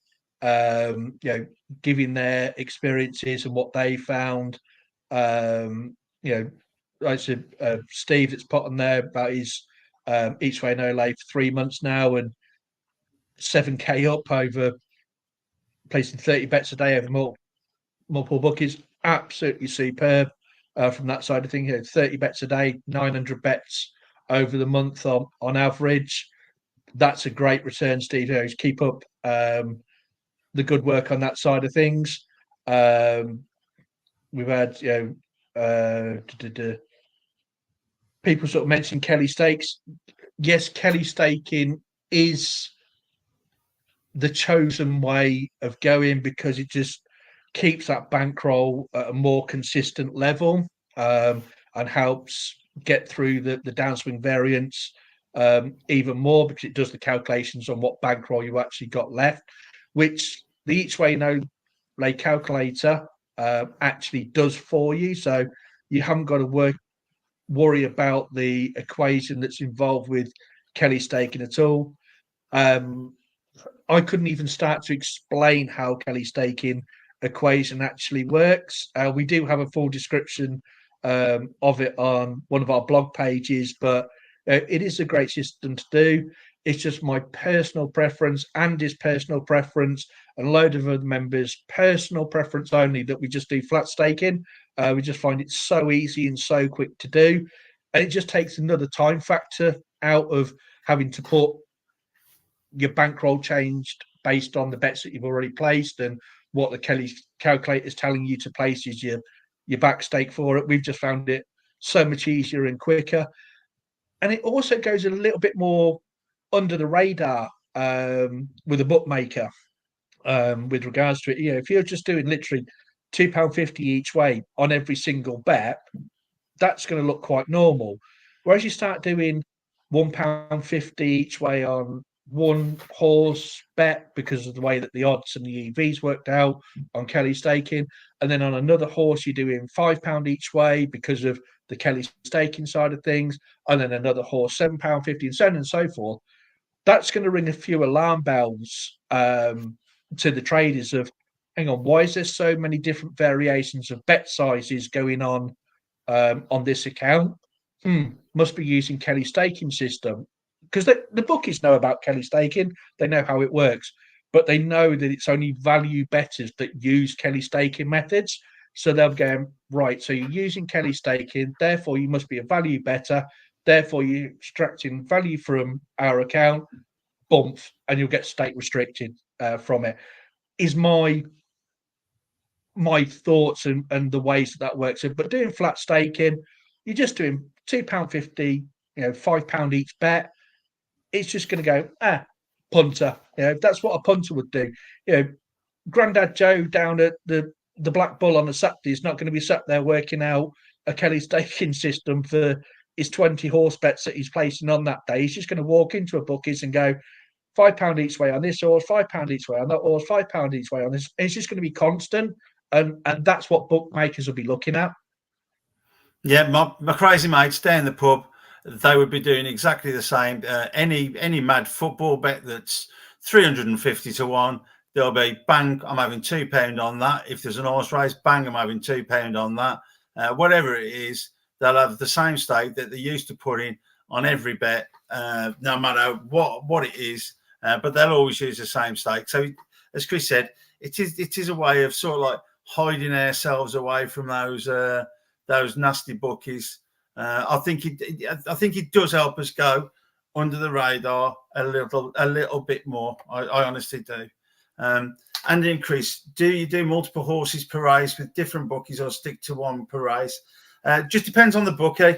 giving their experiences and what they found. I said Steve that's put on there about his each way no lay for 3 months now, and 7k up over placing 30 bets a day over multiple bookies. Absolutely superb from that side of things. 30 bets a day, 900 bets over the month on average. That's a great return, Steve. Keep up the good work on that side of things. We've had people sort of mentioned Kelly Stakes. Yes, Kelly staking is the chosen way of going, because it just keeps that bankroll at a more consistent level and helps get through the downswing variance even more, because it does the calculations on what bankroll you actually got left, which the each way no lay calculator actually does for you. So you haven't got to worry about the equation that's involved with Kelly staking at all. I couldn't even start to explain how Kelly staking equation actually works. We do have a full description of it on one of our blog pages, but it is a great system to do. It's just my personal preference, and his personal preference, and a load of other members' personal preference only, that we just do flat staking. We just find it so easy and so quick to do. And it just takes another time factor out of having to put your bankroll changed based on the bets that you've already placed, and what the Kelly calculator is telling you to place is your back stake for it. We've just found it so much easier and quicker. And it also goes a little bit more under the radar with a bookmaker with regards to it. If you're just doing literally £2.50 each way on every single bet, that's going to look quite normal. Whereas you start doing £1.50 each way on one horse bet, because of the way that the odds and the EVs worked out on Kelly staking, and then on another horse you're doing £5 each way because of the Kelly staking side of things, and then another horse £7.50, and so on and so forth. That's going to ring a few alarm bells to the traders of, hang on, why is there so many different variations of bet sizes going on this account? Must be using Kelly staking system, because the bookies know about Kelly staking. They know how it works, but they know that it's only value bettors that use Kelly staking methods. So they'll go, right, so you're using Kelly staking, therefore you must be a value better. Therefore, you're extracting value from our account, bump, and you'll get stake restricted from it. Is my thoughts and the ways that works. But doing flat staking, you're just doing £2.50, £5 each bet. It's just going to go punter. That's what a punter would do. Grandad Joe down at the Black Bull on a Saturday is not going to be sat there working out a Kelly staking system for his 20 horse bets that he's placing on that day. He's just going to walk into a bookies and go £5 each way on this horse, £5 each way on that horse, £5 each way on this. It's just going to be constant, and that's what bookmakers will be looking at. Yeah, my crazy mates down the pub, they would be doing exactly the same. Any mad football bet that's 350 to 1, there'll be bang, I'm having £2 on that. If there's an horse race, bang, I'm having £2 on that. Whatever it is, they'll have the same stake that they used to put in on every bet, no matter what it is. But they'll always use the same stake. So, as Chris said, it is a way of sort of like hiding ourselves away from those nasty bookies. I think it does help us go under the radar a little bit more. I honestly do. And increase. Do you do multiple horses per race with different bookies, or stick to one per race? Just depends on the bookie.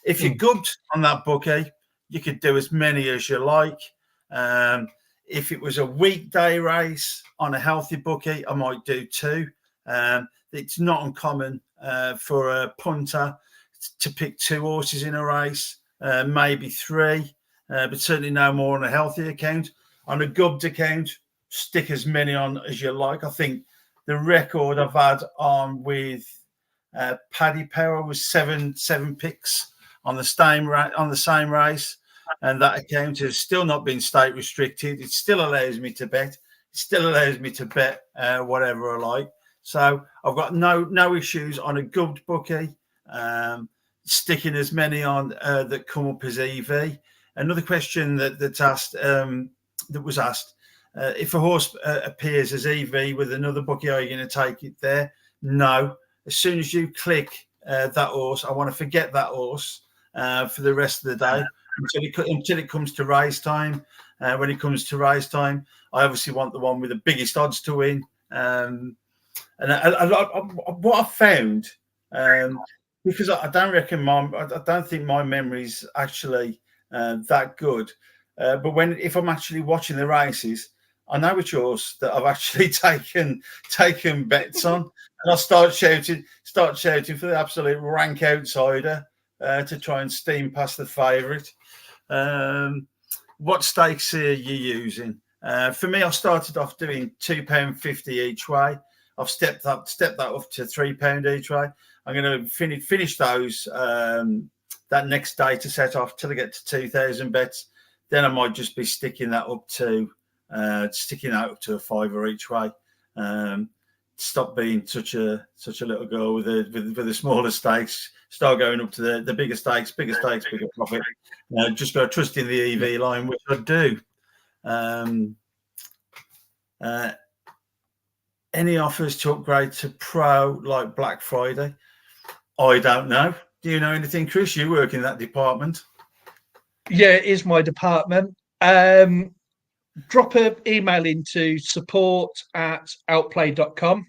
If you're good on that bookie, you could do as many as you like. If it was a weekday race on a healthy bookie, I might do 2. It's not uncommon for a punter to pick 2 horses in a race, maybe 3, but certainly no more on a healthy account. On a gubbed account, stick as many on as you like. I think the record I've had on with Paddy Power was seven picks on the same race, and that account has still not been state restricted. It still allows me to bet. It still allows me to bet whatever I like. So I've got no issues on a gubbed bookie. Sticking as many on that come up as EV. Another question that was asked: if a horse appears as EV with another bookie, are you going to take it there? No. As soon as you click that horse, I want to forget that horse for the rest of the day until it comes to race time. When it comes to race time, I obviously want the one with the biggest odds to win. And what I've found, because I don't think my memory's actually that good. But if I'm actually watching the races, I know which horse that I've actually taken bets on, and I start shouting for the absolute rank outsider to try and steam past the favourite. What stakes are you using? For me, I started off doing £2.50 each way. I've stepped that up to £3 each way. I'm going to finish those that next day to set off till I get to 2,000 bets. Then I might just be sticking that up to a £5 each way. Stop being such a little girl with the smaller stakes. Start going up to the bigger stakes, bigger profit. Just got to trust in the EV line, which I do. Any offers to upgrade to Pro like Black Friday? I don't know. Do you know anything, Chris? You work in that department. Yeah, it is my department. Drop an email into support@outplay.com,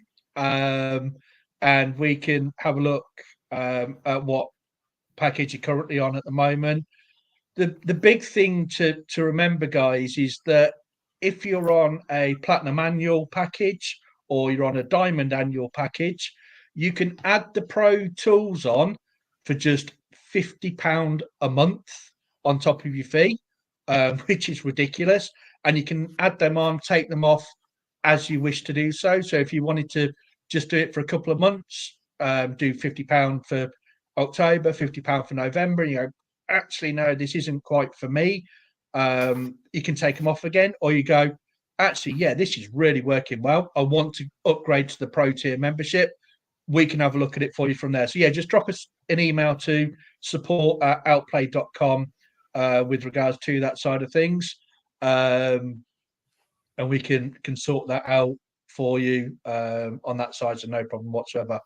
and we can have a look at what package you're currently on at the moment. The big thing to remember, guys, is that if you're on a platinum annual package or you're on a diamond annual package, you can add the pro tools on for just £50 a month on top of your fee, which is ridiculous. And you can add them on, take them off as you wish to do so. So if you wanted to just do it for a couple of months, do £50 for October, £50 for November, and you go, actually, no, this isn't quite for me. You can take them off again, or you go, actually, yeah, this is really working well. I want to upgrade to the pro tier membership. We can have a look at it for you from there. So yeah, just drop us an email to support@outplay.com with regards to that side of things. And we can sort that out for you on that side, so no problem whatsoever.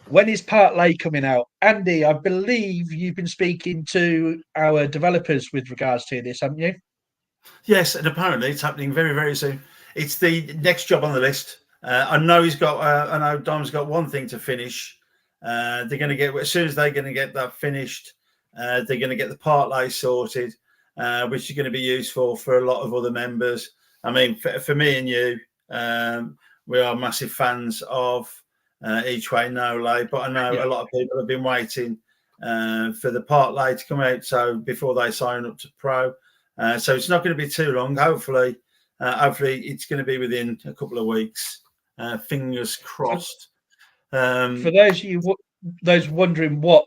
When is Parlay coming out? Andy, I believe you've been speaking to our developers with regards to this, haven't you? Yes, and apparently it's happening very, very soon. It's the next job on the list. I know he's got. I know Dom's got one thing to finish. They're going to get as soon as they're going to get that finished. They're going to get the parlay sorted, which is going to be useful for a lot of other members. I mean, for me and you, we are massive fans of Each Way No Lay, but I know a lot of people have been waiting for the parlay to come out, so before they sign up to pro. So it's not going to be too long. Hopefully it's going to be within a couple of weeks. Fingers crossed. For those of you those wondering what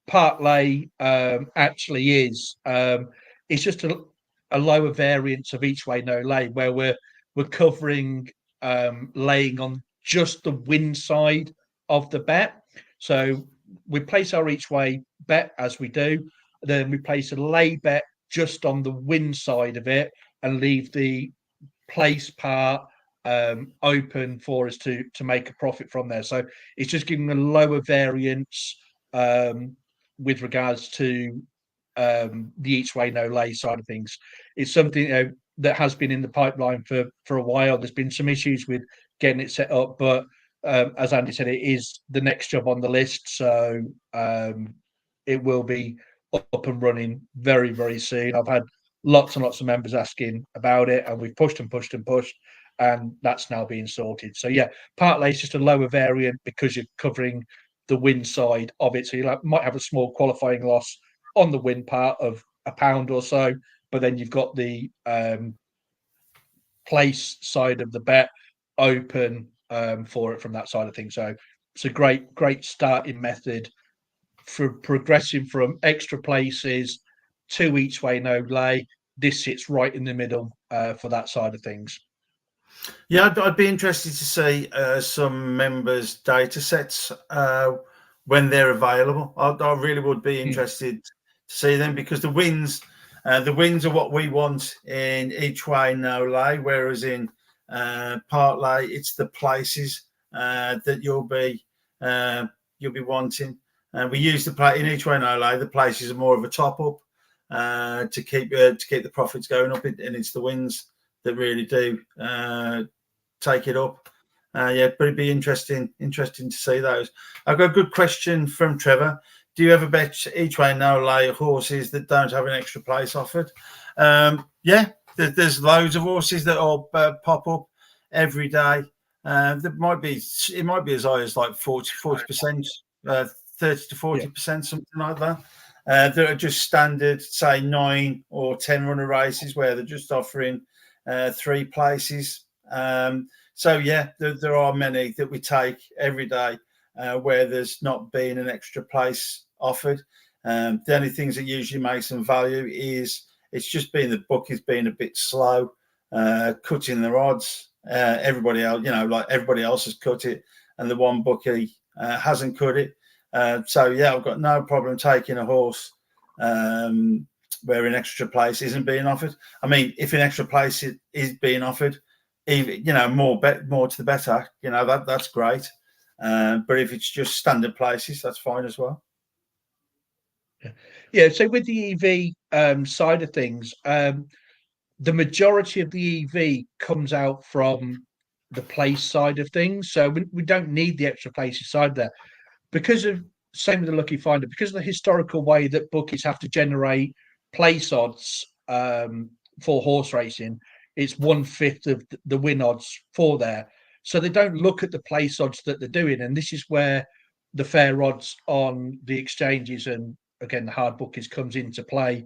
Parlay actually is, it's just a lower variance of Each Way No Lay, where we're covering laying on just the win side of the bet. So we place our Each Way bet as we do, then we place a lay bet just on the win side of it and leave the place part open for us to make a profit from there. So it's just giving a lower variance with regards to the Each Way No Lay side of things. It's something that has been in the pipeline for a while. There's been some issues with getting it set up, but as Andy said, it is the next job on the list. So it will be up and running very, very soon. I've had lots and lots of members asking about it, and we've pushed and pushed and pushed, and that's now being sorted. So yeah, Parlay is just a lower variant because you're covering the win side of it. So you might have a small qualifying loss on the win part of £1 or so, but then you've got the place side of the bet open for it from that side of things. So it's a great starting method for progressing from extra places to Each Way No Lay. This sits right in the middle for that side of things. Yeah, I'd be interested to see some members' data sets when they're available. I really would be interested to see them, because the wins are what we want in Each Way No Lay, whereas in Parlay it's the places that you'll be wanting. We use the play in Each Way No Lay. The places are more of a top up to keep the profits going up, and it's the wins that really do take it up. But it'd be interesting to see those. I've got a good question from Trevor. Do you ever bet Each Way No Lay horses that don't have an extra place offered? There's loads of horses that all pop up every day. It might be as high as like 40%, 30 to 40%, something like that. That are just standard, say 9 or 10 runner races where they're just offering 3 places. So yeah, there are many that we take every day where there's not been an extra place offered. The only things that usually makes them value is it's just been the bookies being a bit slow, cutting their odds. Everybody else, like everybody else has cut it, and the one bookie hasn't cut it. So yeah, I've got no problem taking a horse where an extra place isn't being offered. I mean, if an extra place is being offered, even more to the better. That's great. But if it's just standard places, that's fine as well. Yeah. So with the EV side of things, the majority of the EV comes out from the place side of things. So we don't need the extra places side there because of same with the lucky finder, because of the historical way that bookies have to generate place odds for horse racing. It's 1/5 of the win odds for there. So they don't look at the place odds that they're doing. And this is where the fair odds on the exchanges and again the hard bookies comes into play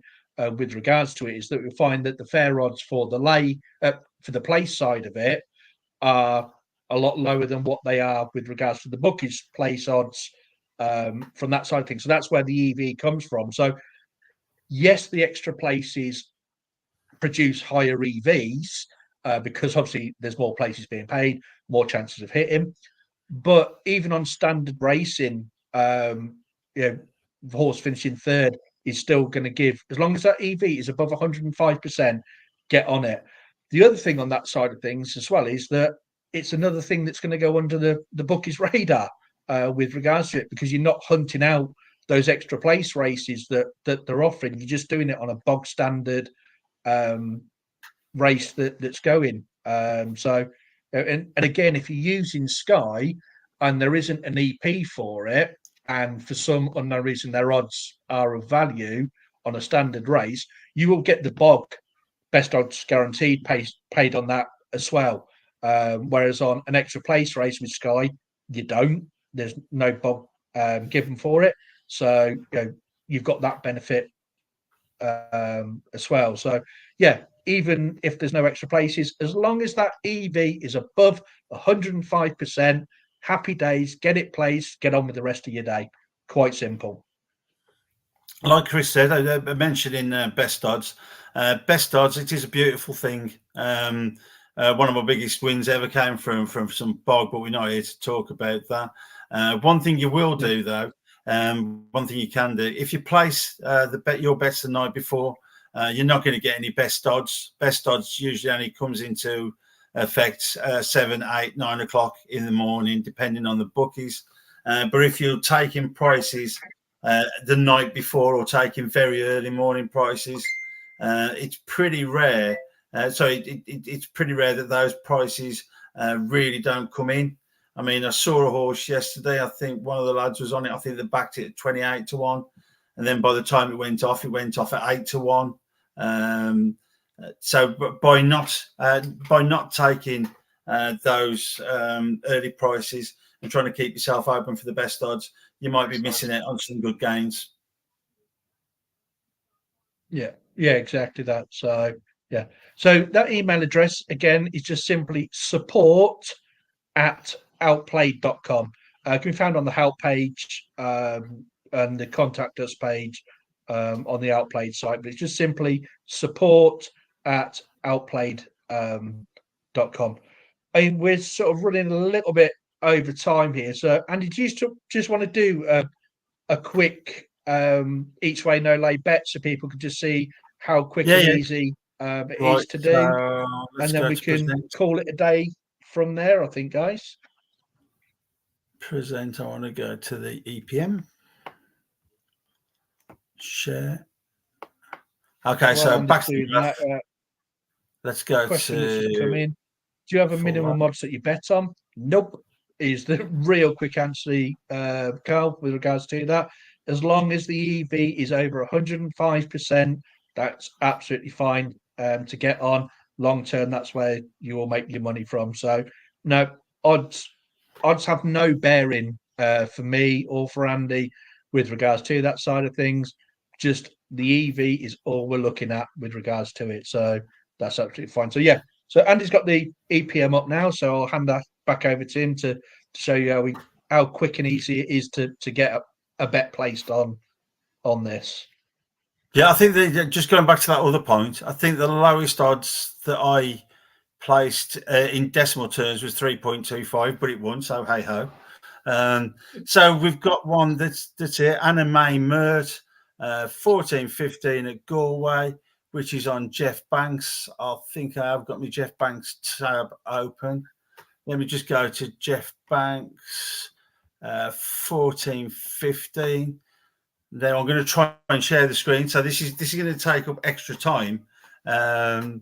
with regards to it, is that we find that the fair odds for the for the place side of it are a lot lower than what they are with regards to the bookies place odds from that side of things. So that's where the EV comes from. So yes, the extra places produce higher EVs because obviously there's more places being paid, more chances of hitting. But even on standard racing, the horse finishing third is still going to give, as long as that EV is above 105%, get on it. The other thing on that side of things as well is that it's another thing that's going to go under the bookies' radar with regards to it, because you're not hunting out those extra place races that they're offering. You're just doing it on a bog standard race that's going. So, and again, if you're using Sky and there isn't an EP for it, and for some unknown reason their odds are of value on a standard race, you will get the bog best odds guaranteed paid on that as well. Whereas on an extra place race with Sky, you don't. There's no bog given for it, so you've got that benefit as well. So yeah, even if there's no extra places, as long as that EV is above 105%, happy days, get it placed, get on with the rest of your day. Quite simple. Like Chris said, I mentioned in best odds. Best odds, it is a beautiful thing. One of my biggest wins ever came from some bog, but we're not here to talk about that. One thing you will do though, one thing you can do, if you place your bets the night before, you're not going to get any best odds. Best odds usually only comes into effect 7, 8, 9 o'clock in the morning, depending on the bookies. But if you're taking prices the night before or taking very early morning prices, it's pretty rare. It's pretty rare that those prices really don't come in. I mean, I saw a horse yesterday. I think one of the lads was on it. I think they backed it at 28 to 1. And then by the time it went off at 8 to 1. So by not taking those early prices and trying to keep yourself open for the best odds, you might be missing out on some good gains. Yeah, exactly that. So yeah, so that email address again is just simply support@outplayed.com. Can be found on the help page and the contact us page on the Outplayed site, but it's just simply support@outplayed.com. I mean, we're sort of running a little bit over time here. So, Andy, do you just want to do a quick each way no lay bet so people can just see how quick and easy it is to do, and then we can call it a day from there, I think, guys. Present. I want to go to the EPM. Share. Okay, so back to that. Let's go to. Come in. Do you have a minimum odds that you bet on? Nope. Is the real quick answer, Carl, with regards to that. As long as the EV is over 105%, that's absolutely fine to get on. Long term, that's where you will make your money from. So, no, odds have no bearing for me or for Andy with regards to that side of things. Just the EV is all we're looking at with regards to it. So that's absolutely fine. So yeah, so Andy's got the EPM up now, so I'll hand that back over to him to show you how quick and easy it is to get a bet placed on this. Yeah, I think just going back to that other point, I think the lowest odds that I placed in decimal terms was 3.25, but it won, so hey ho. So we've got one that's here, Anna May Mert, 14.15 at Galway, which is on Jeff Banks. I think I've got my Jeff Banks tab open. Let me just go to Jeff Banks, 14.15. Then I'm going to try and share the screen. So this is going to take up extra time, but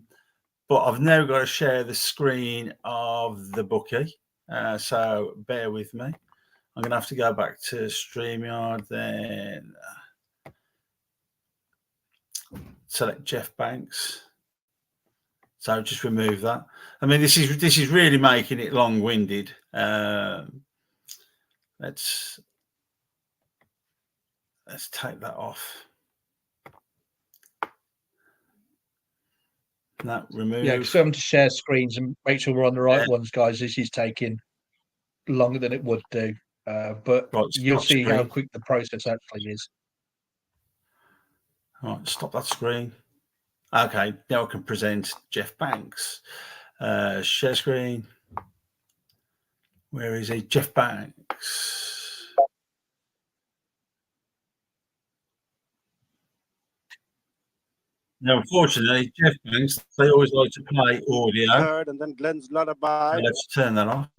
I've now got to share the screen of the bookie. So bear with me. I'm going to have to go back to StreamYard, then select Jeff Banks. So just remove that. I mean, this is really making it long-winded. Let's take that off. That remove. Yeah, because we have to share screens and make sure we're on the right ones, guys. This is taking longer than it would do, but you'll see how quick the process actually is. All right, stop that screen. Okay, now I can present Jeff Banks. Share screen. Where is he? Jeff Banks. Now, unfortunately, Jeff Banks, they always like to play audio. Third, and then Glenn's Lullaby. So let's turn that off.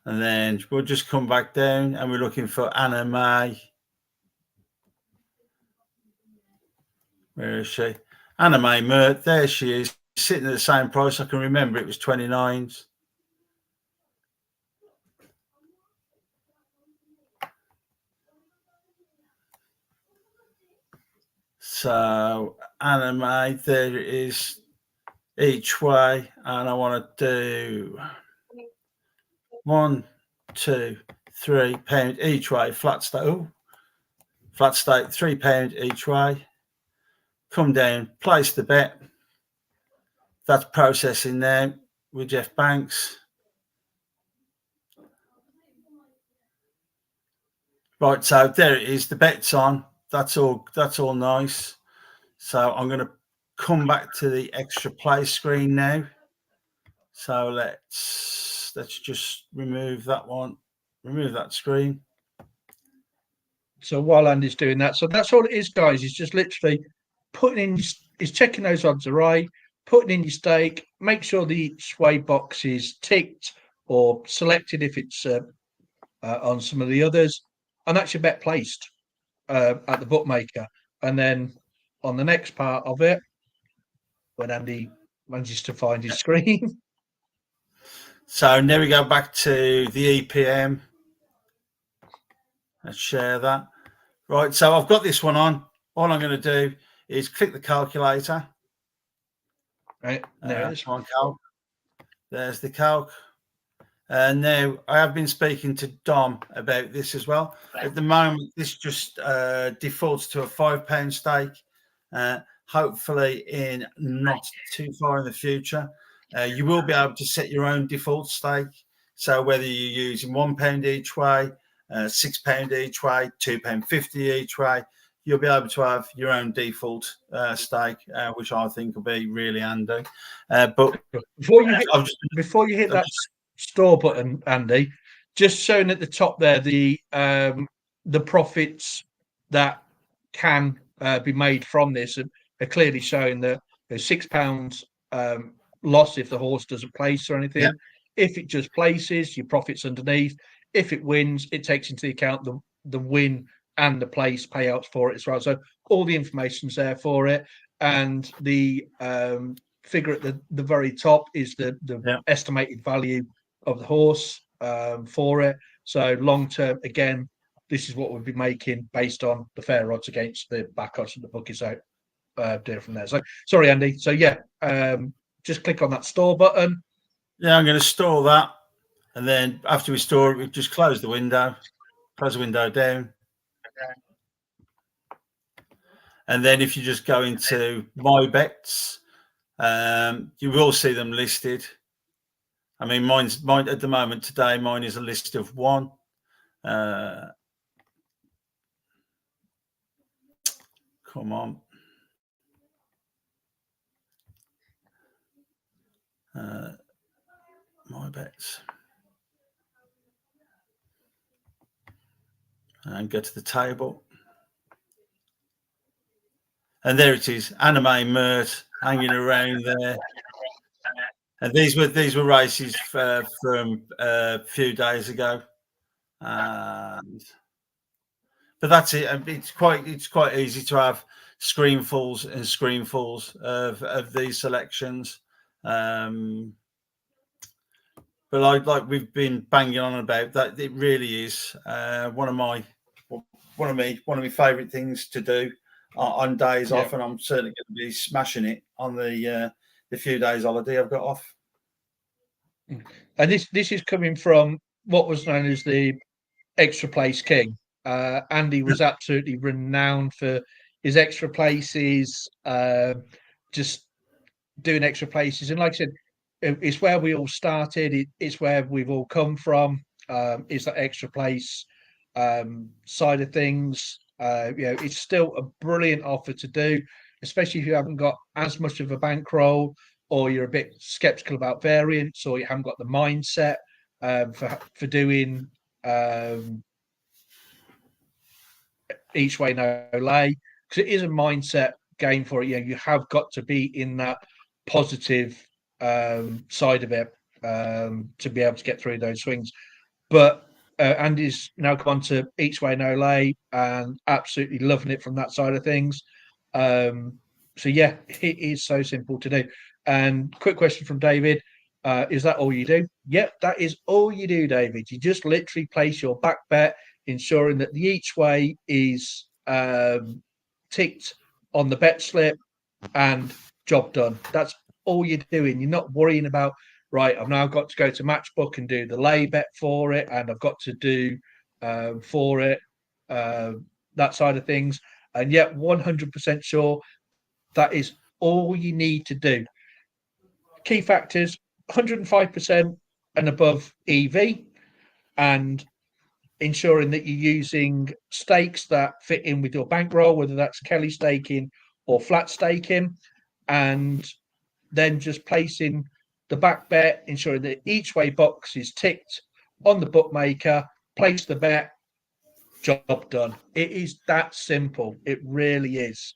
And then we'll just come back down and we're looking for Anime. Where is she? Anime Mert. There she is, sitting at the same price. I can remember it was 29s. So Anime, there it is each way. And I want to do £1, £2, £3 each way. Flat stake. Oh, flat stake, £3 each way. Come down, place the bet. That's processing now with Jeff Banks. Right, so there it is. The bet's on. That's all nice. So I'm going to come back to the extra play screen now. So let's just remove that one. Remove that screen. So while Andy's doing that, so that's all it is, guys. It's just literally putting in, is checking those odds are right, putting in your stake, make sure the sway box is ticked or selected if it's on some of the others, and that's your bet placed at the bookmaker. And then on the next part of it, when Andy manages to find his screen. So now we go back to the EPM. Let's share that. Right, so I've got this one on. All I'm going to do is click the calculator. Right, there it is. There's the calc. Now, I have been speaking to Dom about this as well. At the moment, this just defaults to a £5 stake. Hopefully, in not too far in the future, you will be able to set your own default stake. So whether you're using £1 each way, £6 each way, £2.50 each way, you'll be able to have your own default stake, which I think will be really handy. But before you hit that store button, Andy, just showing at the top there the profits that can be made from this are clearly showing that there's £6 loss if the horse doesn't place or anything. Yeah. If it just places, your profits underneath. If it wins, it takes into account the win and the place payouts for it as well. So all the information's there for it, and the figure at the very top is the estimated value of the horse for it. So long term, again, this is what we'll be making based on the fair odds against the back odds that the book is out there from there. So sorry, Andy. So just click on that store button. Yeah, I'm going to store that, and then after we store it, we just close the window down. And then if you just go into my bets, you will see them listed. I mean, mine at the moment today, mine is a list of one. Come on. My bets. And go to the table. And there it is, Anime Mert hanging around there. And these were races from a few days ago. But that's it. It's quite easy to have screenfuls of these selections. But like we've been banging on about that, it really is one of my favourite things to do on days off, and I'm certainly going to be smashing it on the few days holiday I've got off. And this is coming from what was known as the extra place king. Andy was absolutely renowned for his extra places, just doing extra places. And like I said, it's where we all started. It's where we've all come from. Is that extra place side of things? It's still a brilliant offer to do, especially if you haven't got as much of a bankroll, or you're a bit skeptical about variance, or you haven't got the mindset for doing each way no lay, because it is a mindset game for it. You have got to be in that positive side of it to be able to get through those swings. But Andy's now gone to each way no lay and absolutely loving it from that side of things. So yeah, it is so simple to do. And quick question from David: is that all you do? Yep, that is all you do, David. You just literally place your back bet, ensuring that the each way is ticked on the bet slip, and job done. That's all you're doing. You're not worrying about, right, I've now got to go to Matchbook and do the lay bet for it, and I've got to do for it that side of things. And yet, 100% sure that is all you need to do. Key factors: 105% and above EV, and ensuring that you're using stakes that fit in with your bankroll, whether that's Kelly staking or flat staking, and then just placing the back bet, ensuring that each way box is ticked on the bookmaker, place the bet, job done. It is that simple. It really is.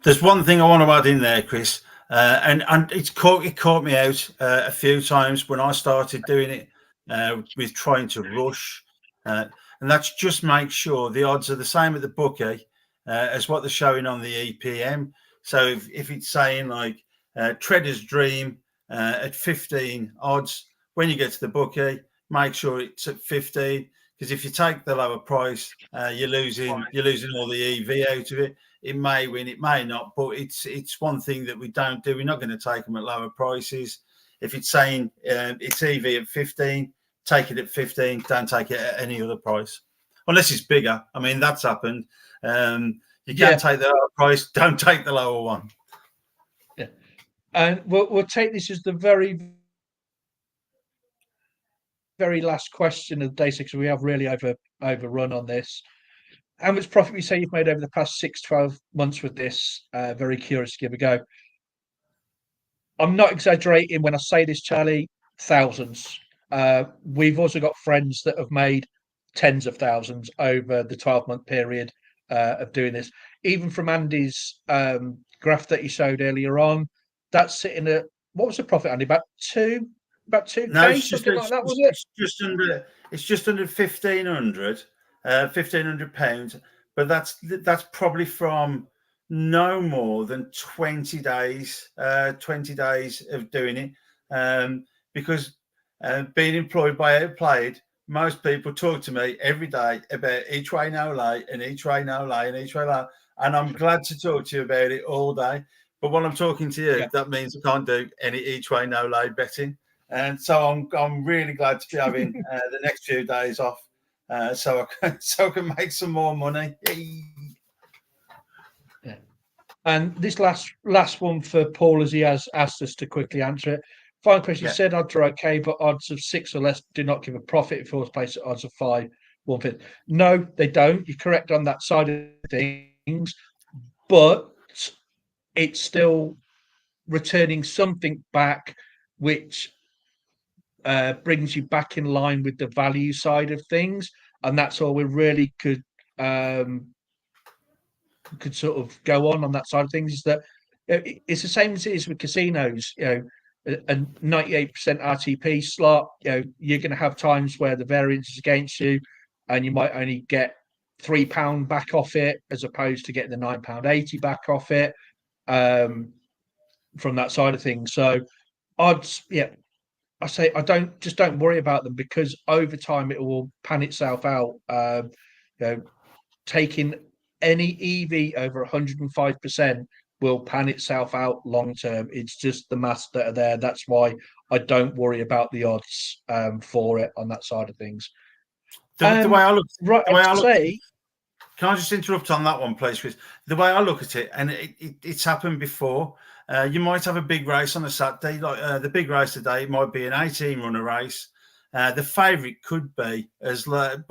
There's one thing I want to add in there, Chris, and it caught me out a few times when I started doing it with trying to rush, and that's just make sure the odds are the same at the bookie as what they're showing on the EPM. So if it's saying like Trader's Dream at 15 odds, when you get to the bookie, make sure it's at 15, because if you take the lower price, you're losing all the EV out of it. It may win, it may not, but it's one thing that we don't do. We're not going to take them at lower prices. If it's saying it's EV at 15, take it at 15. Don't take it at any other price, unless it's bigger. I mean, that's happened. You can't take the lower price. Don't take the lower one. Yeah, and we'll take this as the very last question of the day, because we have really overrun on this. How much profit we say you've made over the past 6-12 months with this? Very curious to give a go. I'm not exaggerating when I say this, Charlie. Thousands. We've also got friends that have made tens of thousands over the 12-month period of doing this. Even from Andy's graph that he showed earlier on, that's sitting at, what was the profit, Andy? About 2K, No, something like that, was it? It's just under 1,500. £1,500, but that's probably from no more than 20 days of doing it, because being employed by Outplayed, most people talk to me every day about each way no lay and each way no lay and each way no, and I'm glad to talk to you about it all day, but when I'm talking to you, that means I can't do any each way no lay betting, and so I'm really glad to be having the next few days off. So I can make some more money. Yeah. And this last one for Paul, as he has asked us to quickly answer it. Final question: said odds are okay, but odds of 6 or less do not give a profit if it was placed at odds of 5, 1/5. No, they don't. You're correct on that side of things, but it's still returning something back, which brings you back in line with the value side of things, and that's all we really could sort of go on that side of things. Is that it's the same as it is with casinos. A 98% RTP slot. You're going to have times where the variance is against you, and you might only get £3 back off it, as opposed to getting the £9.80 back off it from that side of things. So odds, I say don't worry about them, because over time it will pan itself out. Taking any EV over 105% will pan itself out long term. It's just the maths that are there. That's why I don't worry about the odds for it on that side of things. The way I look, right? Can I just interrupt on that one, please, Chris? The way I look at it, and it's happened before. You might have a big race on a Saturday, like the big race today. It might be an 18-runner race. The favourite could be as low a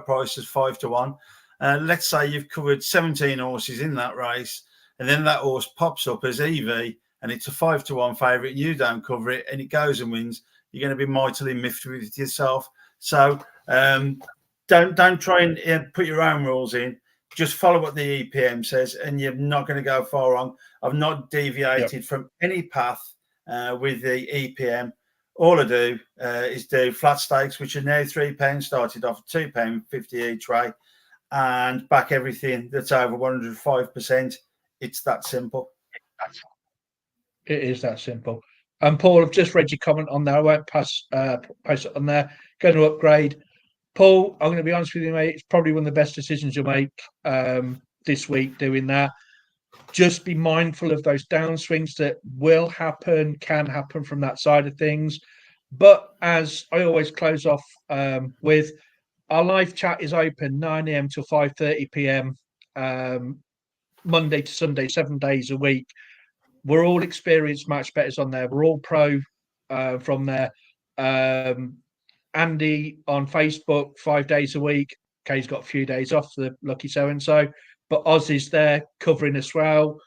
price as 5-1. Let's say you've covered 17 horses in that race, and then that horse pops up as EV, and it's a 5-1 favourite, and you don't cover it, and it goes and wins. You're going to be mightily miffed with yourself. So don't try and put your own rules in. Just follow what the EPM says, and you're not going to go far wrong. I've not deviated from any path with the EPM. all I do is do flat stakes, which are now £3, started off at £2.50 each way, and back everything that's over 105%. It's that simple. It is that simple. And Paul, I've just read your comment on there. I won't post it on there. Going to upgrade. Paul, I'm going to be honest with you, mate. It's probably one of the best decisions you'll make this week doing that. Just be mindful of those downswings that will happen, can happen from that side of things. But as I always close off with, our live chat is open 9 a.m. till 5:30 p.m. Monday to Sunday, 7 days a week. We're all experienced match bettors on there. We're all pro from there. Andy on Facebook 5 days a week. Okay, he's got a few days off, the lucky so and so. But Oz is there covering as well.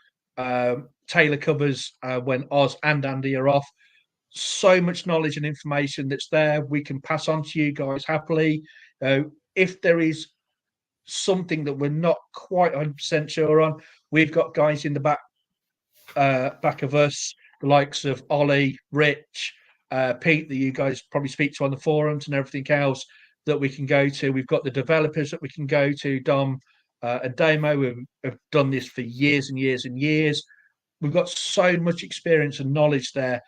Taylor covers when Oz and Andy are off. So much knowledge and information that's there. We can pass on to you guys happily. If there is something that we're not quite 100% sure on, we've got guys in the back of us, the likes of Ollie, Rich, Pete, that you guys probably speak to on the forums and everything else that we can go to. We've got the developers that we can go to, Dom and Damo, who have done this for years and years and years. We've got so much experience and knowledge there.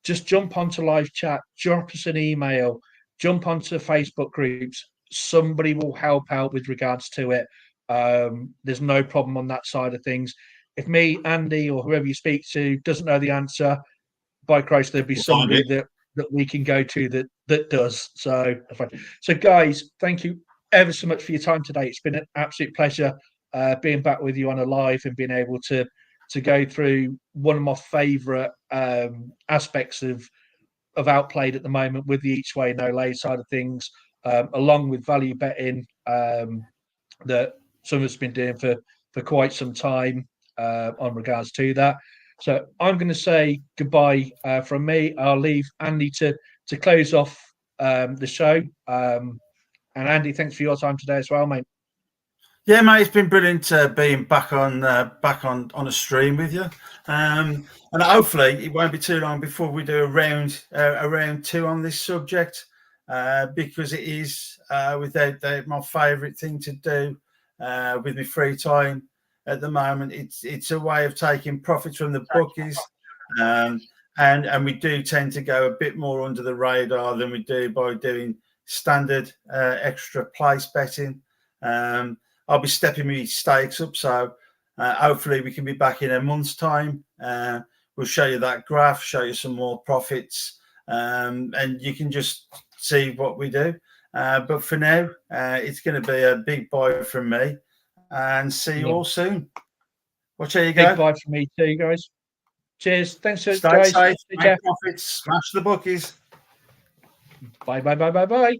Just jump onto live chat, drop us an email, jump onto Facebook groups. Somebody will help out with regards to it. There's no problem on that side of things. If me, Andy, or whoever you speak to doesn't know the answer, by Christ, there'll be somebody that we can go to that does. So guys, thank you ever so much for your time today. It's been an absolute pleasure being back with you on a live and being able to go through one of my favourite aspects of Outplayed at the moment, with the each way no lay side of things, along with value betting that some of us have been doing for quite some time on regards to that. So I'm going to say goodbye from me. I'll leave Andy to close off the show. And Andy, thanks for your time today as well, mate. Yeah, mate, it's been brilliant being back on a stream with you, and hopefully it won't be too long before we do a round two on this subject, because it is without doubt my favourite thing to do with my free time at the moment. It's a way of taking profits from the bookies, and we do tend to go a bit more under the radar than we do by doing standard extra place betting. I'll be stepping my stakes up, so hopefully we can be back in a month's time. We'll show you that graph, show you some more profits, and you can just see what we do. But for now, it's going to be a big bye from me, and see you all soon. Watch how you go. Big bye from me too, guys. Cheers. Thanks, Stay guys. safe, make profits, smash the bookies. Bye.